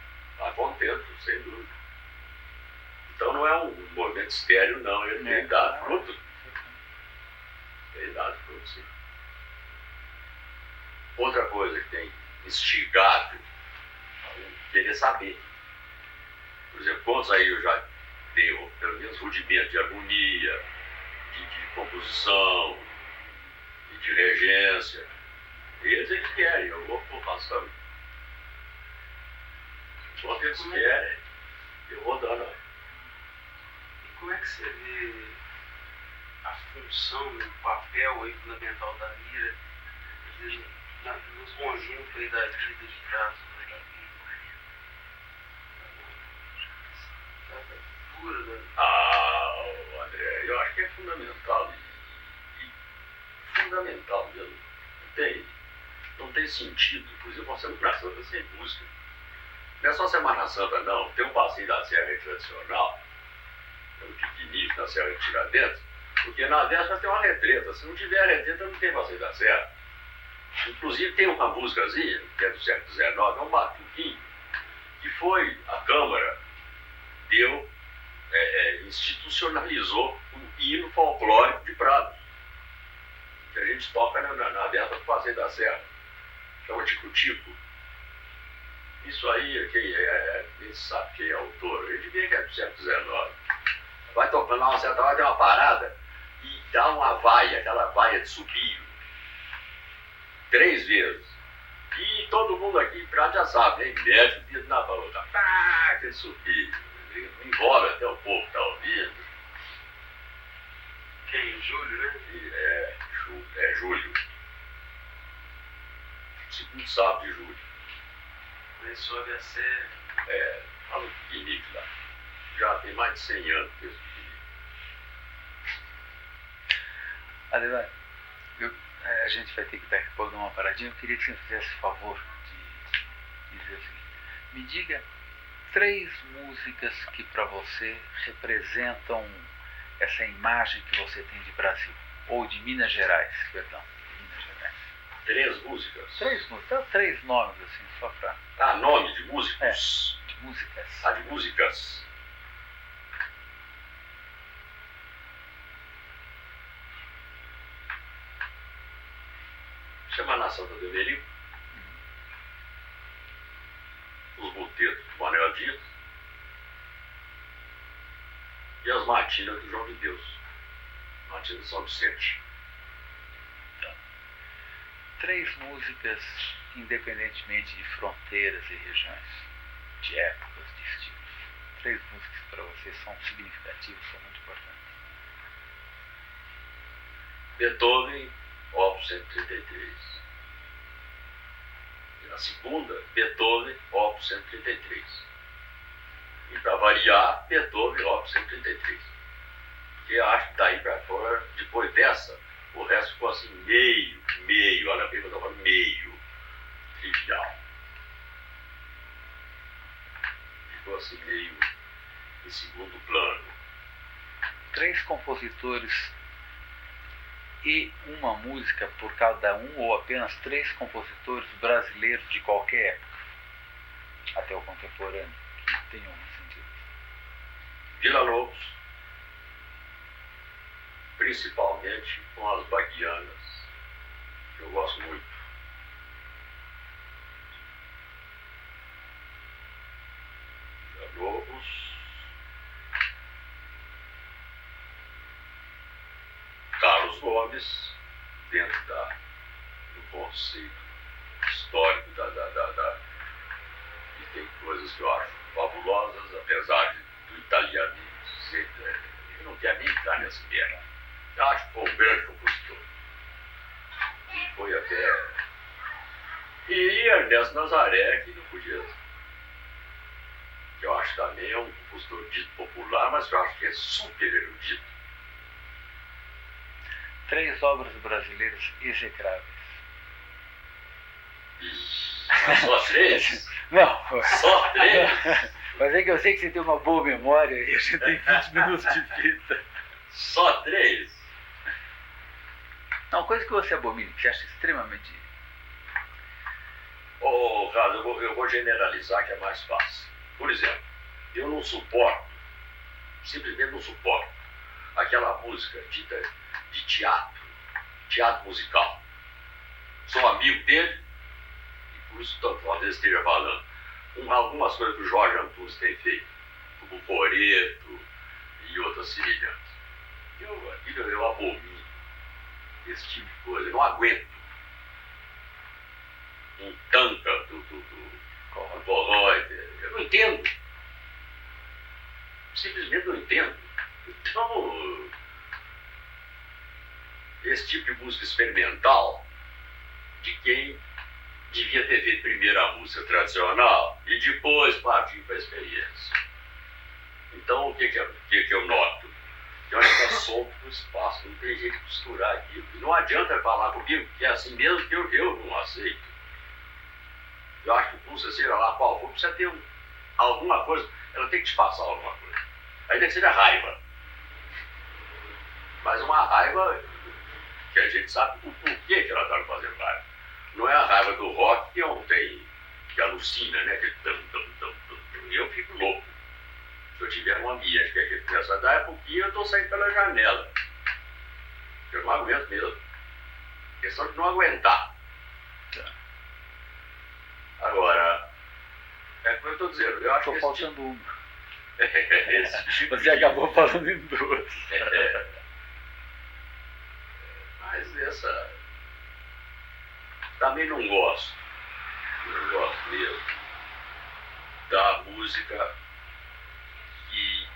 a contento, sem dúvida. Então não é um movimento estéreo, não, ele tem dado fruto. Tem dado fruto, sim. Outra coisa que tem instigado querer saber. Por exemplo, quantos aí eu já dei, pelo menos rudimento de harmonia, de composição, e de regência. Eles querem, eu vou passando. Enquanto eles querem, eu vou dando. E como é que você vê a função, o papel aí fundamental da lira, às vezes, nos conjuntos aí da vida de traços da vida? Da cultura, da... André, eu acho que é fundamental. Fundamental mesmo. Não tem sentido, por exemplo, uma Semana Santa sem música. Não é só Semana Santa, não. Tem um passeio da Serra aí tradicional, um piquenique na Serra de Tiradentes, porque na véspera tem uma retreta. Se não tiver retreta, não tem passeio da Serra. Inclusive tem uma músicazinha, que é do século XIX, é um batuquinho, que foi, a Câmara deu, institucionalizou o hino folclórico de Prado, que a gente toca na véspera do passeio da Serra. Chama Tico-Tico. Isso aí, quem sabe quem é autor, a gente vê que é do século XIX. Vai tocando lá uma certa hora, tem uma parada e dá uma vaia, aquela vaia de subir 3 vezes. E todo mundo aqui em Prado já sabe, hein? Mete o dedo na boca, aquele subir, envolve até o povo que está ouvindo. Que é em julho, né? É julho. Segundo sábado de julho. Aí sobe a serra. Fala um piquenique lá. Já tem mais de 100 anos que esse piquenique. Adelaide, a gente vai ter que daqui a pouco dar uma paradinha. Eu queria que você fizesse o favor de dizer o seguinte. Me diga 3 músicas que para você representam essa imagem que você tem de Brasil. Ou de Minas Gerais, perdão. De Minas Gerais. 3 músicas. 3 músicas, dá 3 nomes assim, só para... Nome de músicos. de músicas. De músicas. Semana Santa do Emerico. Os Botetos do Manuel Dias. E as Matinas do João de Deus. Matina de São Vicente. 3 músicas, independentemente de fronteiras e regiões, de épocas, de estilos. 3 músicas que para você são significativas, são muito importantes. Beethoven, Opus 133. E na segunda, Beethoven, Opus 133. E para variar, Beethoven, Opus 133. Porque acho que daí para fora, depois dessa, o resto ficou assim, meio, olha bem que eu estou falando, meio trivial. Ficou assim, meio em segundo plano. 3 compositores e uma música por cada um, ou apenas 3 compositores brasileiros de qualquer época, até o contemporâneo, que tenham um sentido. Villa-Lobos, principalmente com as baguianas, que eu gosto muito. os nomes dentro do conceito histórico e tem coisas que eu acho fabulosas, apesar do italiano dizer que ele não quer nem entrar nessa guerra. Eu acho que foi um grande compositor. E foi até... E Ernesto Nazaré, que não podia... que eu acho também é um compositor dito popular, mas eu acho que é super erudito. 3 obras brasileiras execráveis. Mas só 3? Não. Só 3? Mas é que eu sei que você tem uma boa memória e a gente tem 20 minutos de fita. Só 3? Não, coisa que você abomina, que você acha extremamente... Ô, Carlos, eu vou generalizar que é mais fácil. Por exemplo, eu não suporto, simplesmente não suporto, aquela música dita de teatro musical. Sou amigo dele, e por isso talvez esteja falando. Algumas coisas que o Jorge Antunes tem feito, como o Coreto e outras semelhantes. Eu abomino esse tipo de coisa, eu não aguento. Um tanca do Polaroid, eu não entendo. Simplesmente não entendo. Então, esse tipo de música experimental, de quem devia ter feito primeiro a música tradicional e depois partir para a experiência. Então, o que eu noto? Que eu acho que é solto no espaço, não tem jeito de costurar aquilo. E não adianta falar comigo, que é assim mesmo que eu não aceito. Eu acho que música, seja lá qual for, precisa ter alguma coisa, ela tem que te passar alguma coisa. Aí tem que ser a raiva. Mas uma raiva que a gente sabe o porquê que ela está fazendo raiva. Não é a raiva do rock que não tem, que alucina, né? Que eu fico louco. Se eu tiver um ambiente que a gente começa a dar, é porque eu estou saindo pela janela. Eu não aguento mesmo. Questão de não aguentar. Agora, é o que eu estou dizendo. Eu acho que Estou faltando uma. esse tipo Você acabou falando em 2. Mas essa... Também não gosto. Não gosto mesmo da música que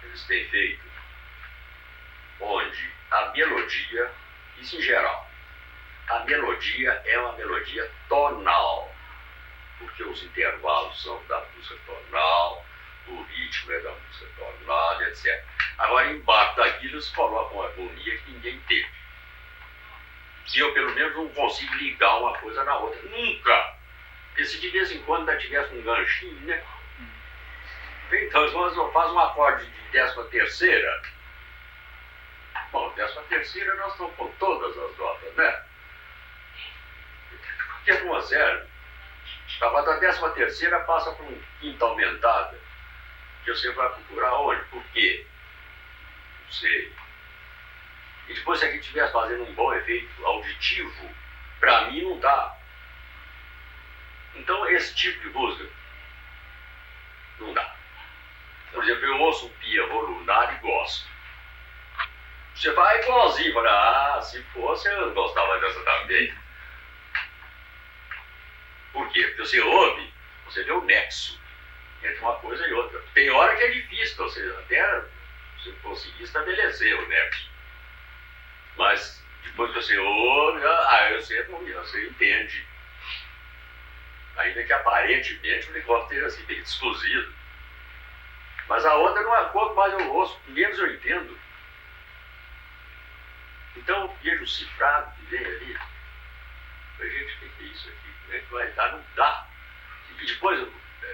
eles têm feito, onde a melodia, isso em geral, a melodia é uma melodia tonal, porque os intervalos são da música tonal, o ritmo é da música tonal, etc. Agora, embaixo daquilo, eles colocam uma harmonia que ninguém teve. Que eu, pelo menos, não consigo ligar uma coisa na outra. Nunca! Porque se de vez em quando ainda tivesse um ganchinho, né? Então, se faz um acorde de 13ª. Bom, 13ª nós estamos com todas as notas, né? Porque não serve. Agora, da 13ª passa por um quinta aumentada. Que você vai procurar onde? Por quê? Não sei. E depois, se a gente estivesse fazendo um bom efeito auditivo, para mim não dá. Então, esse tipo de música não dá. Por exemplo, eu ouço um Pierrot Lunar e gosto. Você vai igualzinho, fala, se fosse, eu gostava dessa também. Por quê? Porque você ouve, você vê o nexo entre uma coisa e outra. Tem hora que é difícil, você até você conseguir estabelecer o nexo. Mas depois que você ouve, você entende. Ainda que aparentemente o negócio esteja assim meio descozido. Mas a outra não é quanto mais eu ouço, menos eu entendo. Então eu vejo o cifrado que vem ali. A gente, o que é isso aqui? Como é que vai dar? Não dá. E depois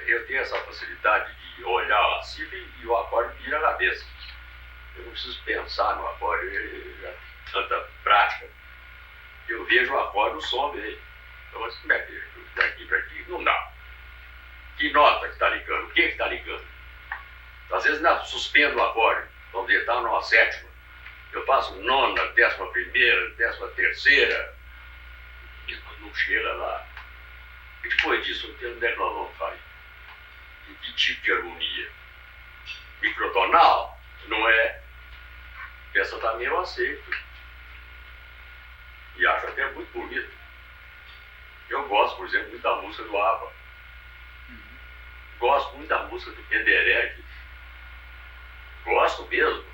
eu tenho essa facilidade de olhar a cifra e o acorde vira na cabeça. Eu não preciso pensar no acorde, já tenho tanta prática. Eu vejo o acorde, o som dele. Então, mas como é que daqui para aqui? Não dá. Que nota que está ligando? O que está ligando? Às vezes ainda suspendo o acorde. Vamos dizer, está numa 7ª. Eu faço 9ª, 11ª, 13ª. E não chega lá. E depois disso, não tem onde é que nós vamos fazer. E que tipo de harmonia? Microtonal? Não é. Essa também eu aceito. E acho até muito bonito. Eu gosto, por exemplo, muito da música do ABBA. Gosto muito da música do Penderecki. Gosto mesmo.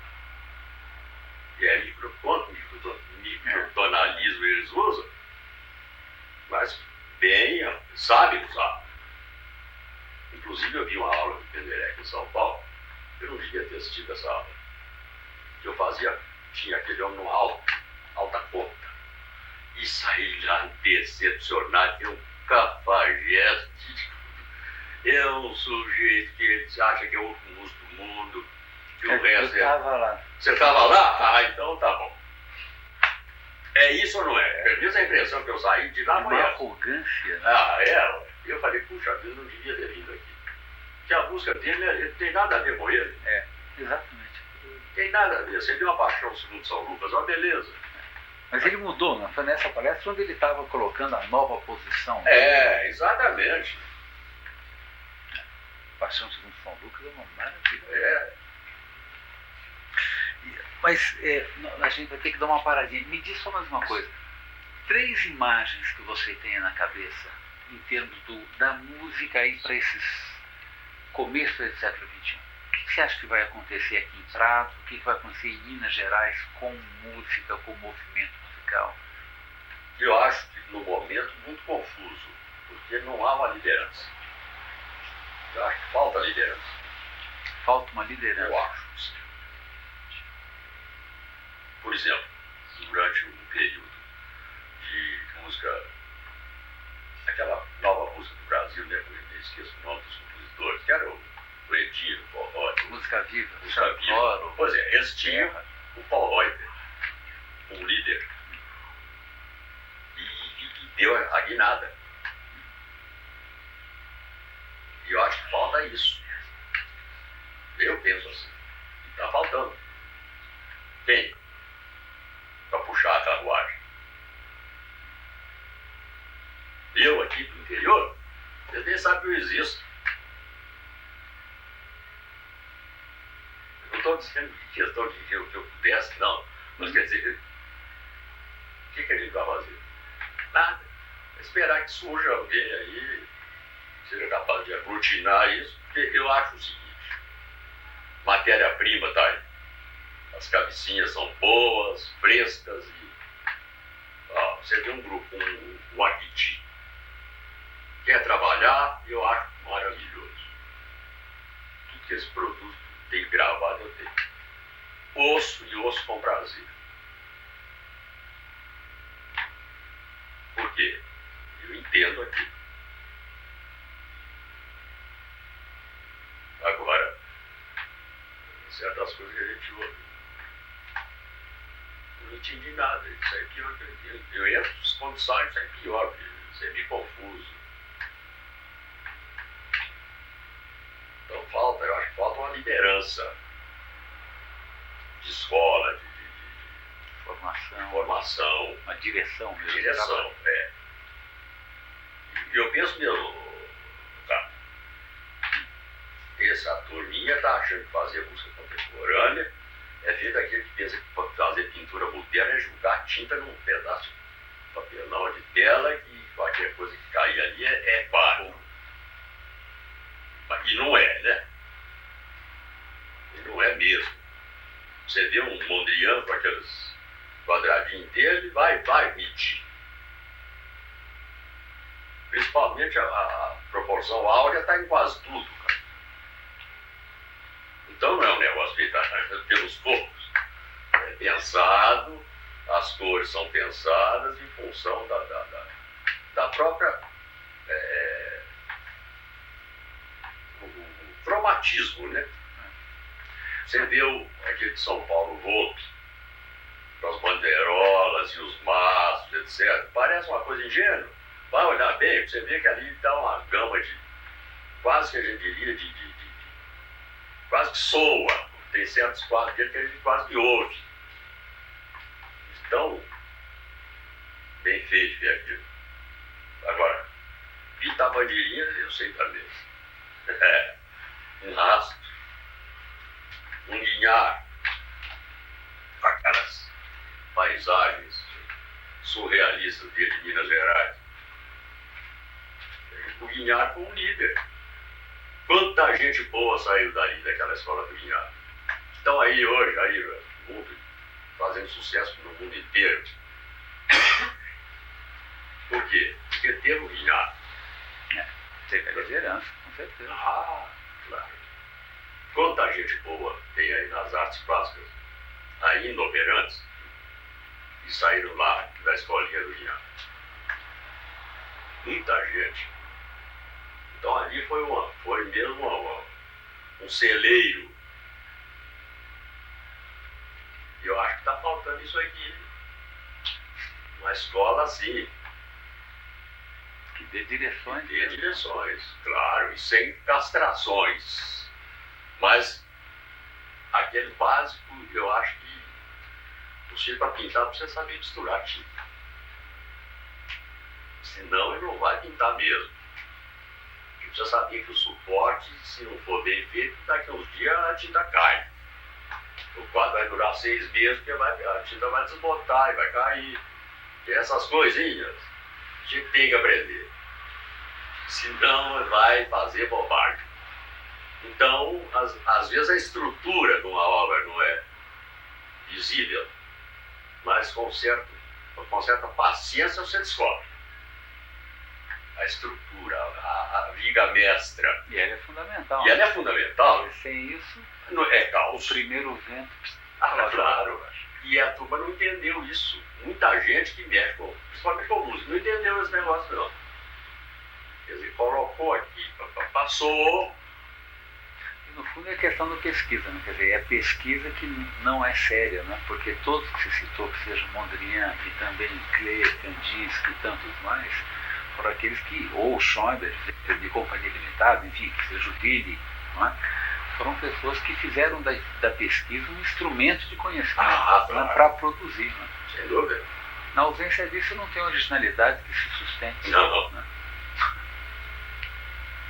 E é microtonalismo eles usam, mas bem, sabem usar. Inclusive eu vi uma aula do Penderecki em São Paulo. Eu não devia ter assistido essa aula. Que eu fazia, tinha aquele homem no alta conta. E saí lá decepcionado, que é um cafajeste. É um sujeito que eles acham que é o único músico do mundo. Que o resto Eu estava lá. Você estava lá? Ah, então tá bom. É isso ou não é? Pelo menos a impressão que eu saí de lá foi Uma essa. arrogância, né? Ah, é? Eu falei, puxa vida, eu não devia ter vindo aqui. Porque a música dele ele tem nada a ver com ele. Exatamente. Tem nada a ver. Você viu uma paixão segundo São Lucas, uma beleza. Mas ele mudou, não foi nessa palestra onde ele estava colocando a nova posição. É, exatamente. Paixão segundo São Lucas é uma maravilha. É. Mas a gente vai ter que dar uma paradinha. Me diz só mais uma coisa. 3 imagens que você tenha na cabeça em termos da música aí para esses começos do século XXI. O que você acha que vai acontecer aqui em Prado? O que vai acontecer em Minas Gerais com música, com movimento musical? Eu acho que no momento muito confuso, porque não há uma liderança. Eu acho que falta liderança. Falta uma liderança. Eu acho. Por exemplo, durante um período de música, aquela nova música do Brasil, né? Eu esqueço o nome dos compositores, que era o Edir, o Paul Reuter. Música viva. Música viva. Pois é, eles tinham o Paul Reuter, um líder. E deu a guinada. E eu acho que falta isso. Eu penso assim. Está faltando. Quem? Para puxar a carruagem. Eu aqui do interior, você nem sabe que eu existo. Eu não estou dizendo que questão de que eu pudesse, não. Mas quer dizer, o que a gente vai fazer? Nada. Esperar que surja alguém aí, seja capaz de aglutinar isso, porque eu acho o seguinte, matéria-prima está aí. As cabecinhas são boas, frescas e você tem um grupo, um Arquiti. Quer trabalhar, eu acho maravilhoso. Tudo que esse produto tem gravado, eu tenho. Ouço e ouço com prazer. Por quê? Eu entendo aquilo. Agora, certas coisas que a gente ouve, eu não entendi nada. Isso aí é pior que eu entro, quando saio, isso aí é pior, porque isso é meio confuso. Então eu acho que falta uma liderança de escola, de formação, uma direção mesmo. direção, é. E eu penso mesmo, tá, essa turminha está achando que fazer música contemporânea é feito aquele que pensa que para fazer pintura moderna é jogar tinta num pedaço de papelão de tela e qualquer coisa que cair ali é barro. E não é, né? E não é mesmo. Você vê um Mondrian com aqueles quadradinhos dele, vai medir. Principalmente a proporção áurea está em quase tudo, cara. Então não é um negócio feito pelos poucos. É pensado, as cores são pensadas em função da própria o cromatismo, né? Você vê aquele de São Paulo, Volpe, com as bandeirolas e os mastros, etc. Parece uma coisa ingênua. Vai olhar bem, você vê que ali está uma gama de, quase que a gente diria, quase que soa. Tem certos quadros dele que a gente quase que ouve. Então, bem feito ver aquilo. Agora, pintar bandeirinha, eu sei também. Um rastro, um linhar, aquelas paisagens surrealistas dele de Minas Gerais. O Guinhar foi um líder. Quanta gente boa saiu dali daquela escola do Guinhar. Estão aí hoje, aí, no mundo, fazendo sucesso no mundo inteiro. Por quê? Porque teve o Guinhar. Teve a liderança, com certeza. Ah, claro. Quanta gente boa tem aí nas artes plásticas, aí inoperantes, e saíram lá da escolinha do Guinhar. Muita gente. Então ali foi mesmo um celeiro. E eu acho que está faltando isso aqui. Uma escola assim, Que dê direções. que dê direções, claro, e sem castrações. Mas aquele básico, eu acho que você para pintar precisa saber misturar tinta. Senão ele não vai pintar mesmo. Ele precisa saber que o suporte, se não for bem feito, daqui a uns dias a tinta cai. O quadro vai durar 6 meses, porque a tinta vai desbotar e vai cair. E essas coisinhas a gente tem que aprender. Senão vai fazer bobagem. Então, às vezes a estrutura de uma obra não é visível, mas com certa paciência você descobre. A estrutura, a viga mestra. E ela é fundamental. E ela é fundamental. Porque sem isso, Não é o caos. primeiro vento. Claro. E a turma não entendeu isso. Muita gente que mexe com, principalmente com música, não entendeu esse negócio não. Quer dizer, colocou aqui, passou. E no fundo é questão da pesquisa, né? Quer dizer, é pesquisa que não é séria, né? Porque todos que você citou, que seja Mondrian e também Klee, Kandinsky e tantos mais, foram aqueles que, ou Schoenberg, de Companhia Limitada, enfim, que seja o Willy, não é? Foram pessoas que fizeram da pesquisa um instrumento de conhecimento Claro. para produzir. Né? Sem dúvida. Na ausência disso, não tem originalidade que se sustente. Não. Né?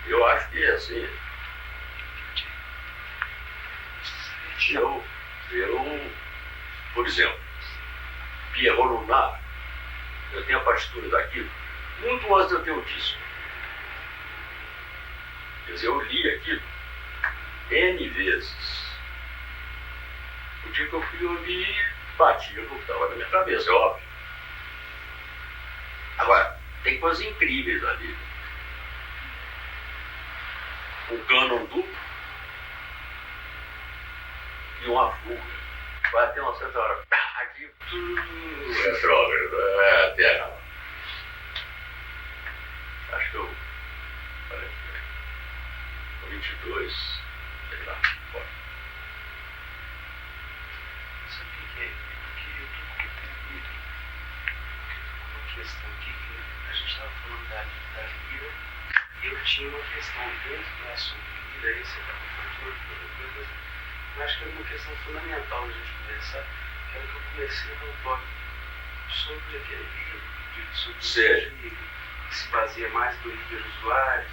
Eu acho que assim. Eu, por exemplo, Pierrot Lunar, eu tenho a partitura daquilo muito antes de eu ter o disco. Quer dizer, eu li aquilo N vezes. O dia que eu fui ouvir, batia no que estava na minha cabeça, é óbvio. Agora, tem coisas incríveis ali. Um cânon duplo e uma fuga. Vai ter uma certa hora. Aqui tudo é droga, é terra. Acho que eu. Olha, 22, sei lá, pode. Sabe o que é? Porque tem uma questão aqui que a gente estava falando da lira e eu tinha uma questão dentro do assunto lira, esse é toda coisa, eu acho que é uma questão fundamental da gente conversar, que é o que eu comecei a falar sobre aquele livro, sobre que se baseia mais no líder usuário,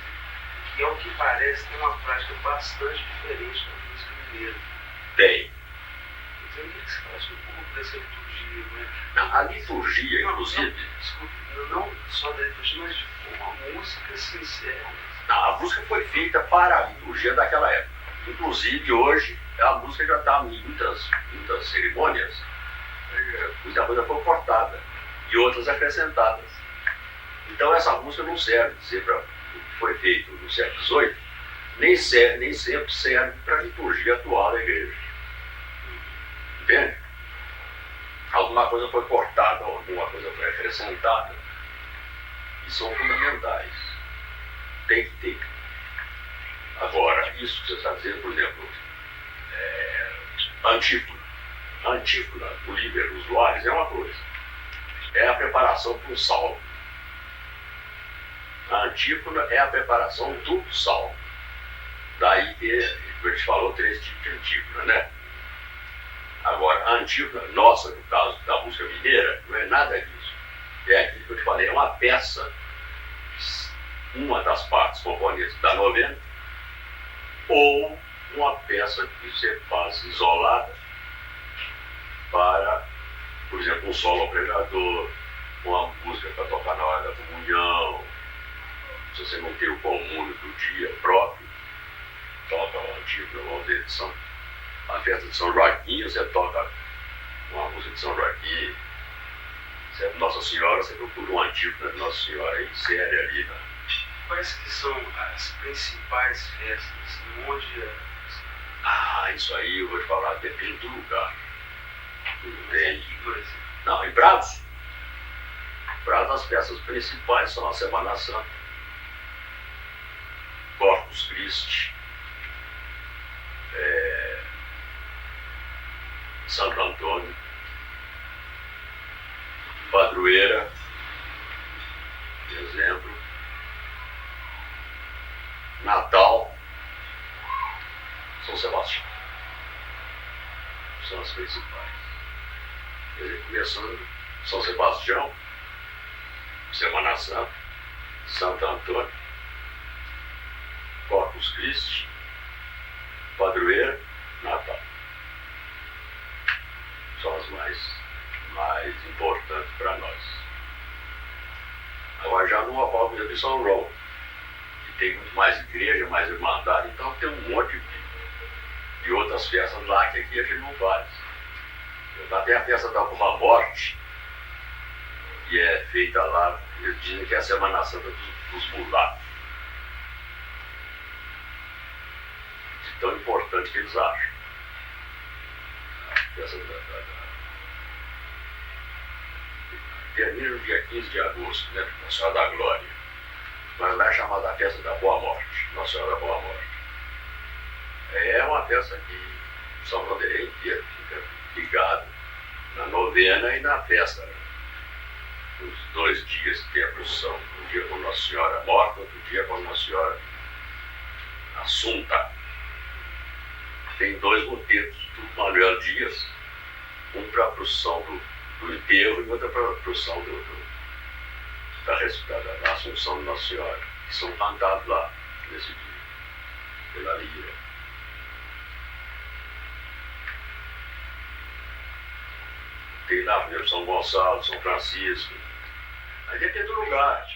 que ao que parece tem uma prática bastante diferente da música mineira. Tem. Eu queria que você falasse um pouco dessa liturgia, né? A liturgia, inclusive. Desculpe, não só da liturgia, mas de como a música sincera. A música foi feita para a liturgia daquela época. Inclusive, hoje, a música já está em muitas cerimônias. Muita coisa foi cortada e outras acrescentadas. Então, essa música não serve para o que foi feito no século XVIII, nem sempre serve para a liturgia atual da igreja. Entende? Alguma coisa foi cortada, alguma coisa foi acrescentada. E são fundamentais. Tem que ter. Agora, isso que você está dizendo, por exemplo, antífona. A antífona do líder usuário é uma coisa. É a preparação para o salmo. A antífona é a preparação do salmo. Daí que a gente falou 3 tipos de antífona, né? Agora, a antífona nossa, no caso da música mineira, não é nada disso. É aquilo que eu te falei, é uma peça, uma das partes componentes da novena, ou uma peça que você faz isolada para, por exemplo, um solo ao pregador, uma música para tocar na hora da comunhão. Se você não tem o comúnio do dia próprio, toca um tipo, vamos dizer, a festa de São Joaquim, você toca uma música de São Joaquim. Se é Nossa Senhora, você procura um antigo da Nossa Senhora e insere ali, né? Quais que são as principais festas? Onde Isso aí eu vou te falar, depende do lugar. Tem. aqui, por exemplo? Não, em Prados. Em Prados as festas principais são a Semana Santa, Corpus Christi, Santo Antônio, Padroeira, dezembro, Natal, São Sebastião. São as principais. Quer dizer, começando São Sebastião, Semana Santa, Santo Antônio, Corpus Christi, Padroeira, Natal. São as mais importantes para nós. Agora já no Apóstolo de São João, que tem muito mais igreja, mais irmandade, então tem um monte de outras festas lá que aqui a gente não faz. Até a festa da Boa Morte, que é feita lá, eles dizem que é a Semana Santa dos mulatos. De tão importante que eles acham. A festa termina no dia 15 de agosto, né? Nossa Senhora da Glória. Mas lá é chamada a festa da Boa Morte, Nossa Senhora da Boa Morte. É uma festa que São Vanderlei inteiro fica ligado na novena e na festa. Né? Os 2 dias que tem a procissão. Um dia com Nossa Senhora morta, outro dia com Nossa Senhora Assunta. Tem 2 motetos do Manuel Dias, um para a procissão do enterro e outro para a procissão da Assunção de Nossa Senhora, que são cantados lá nesse dia, pela lira. Tem lá, por exemplo, São Gonçalo, São Francisco. Aí depende do lugar.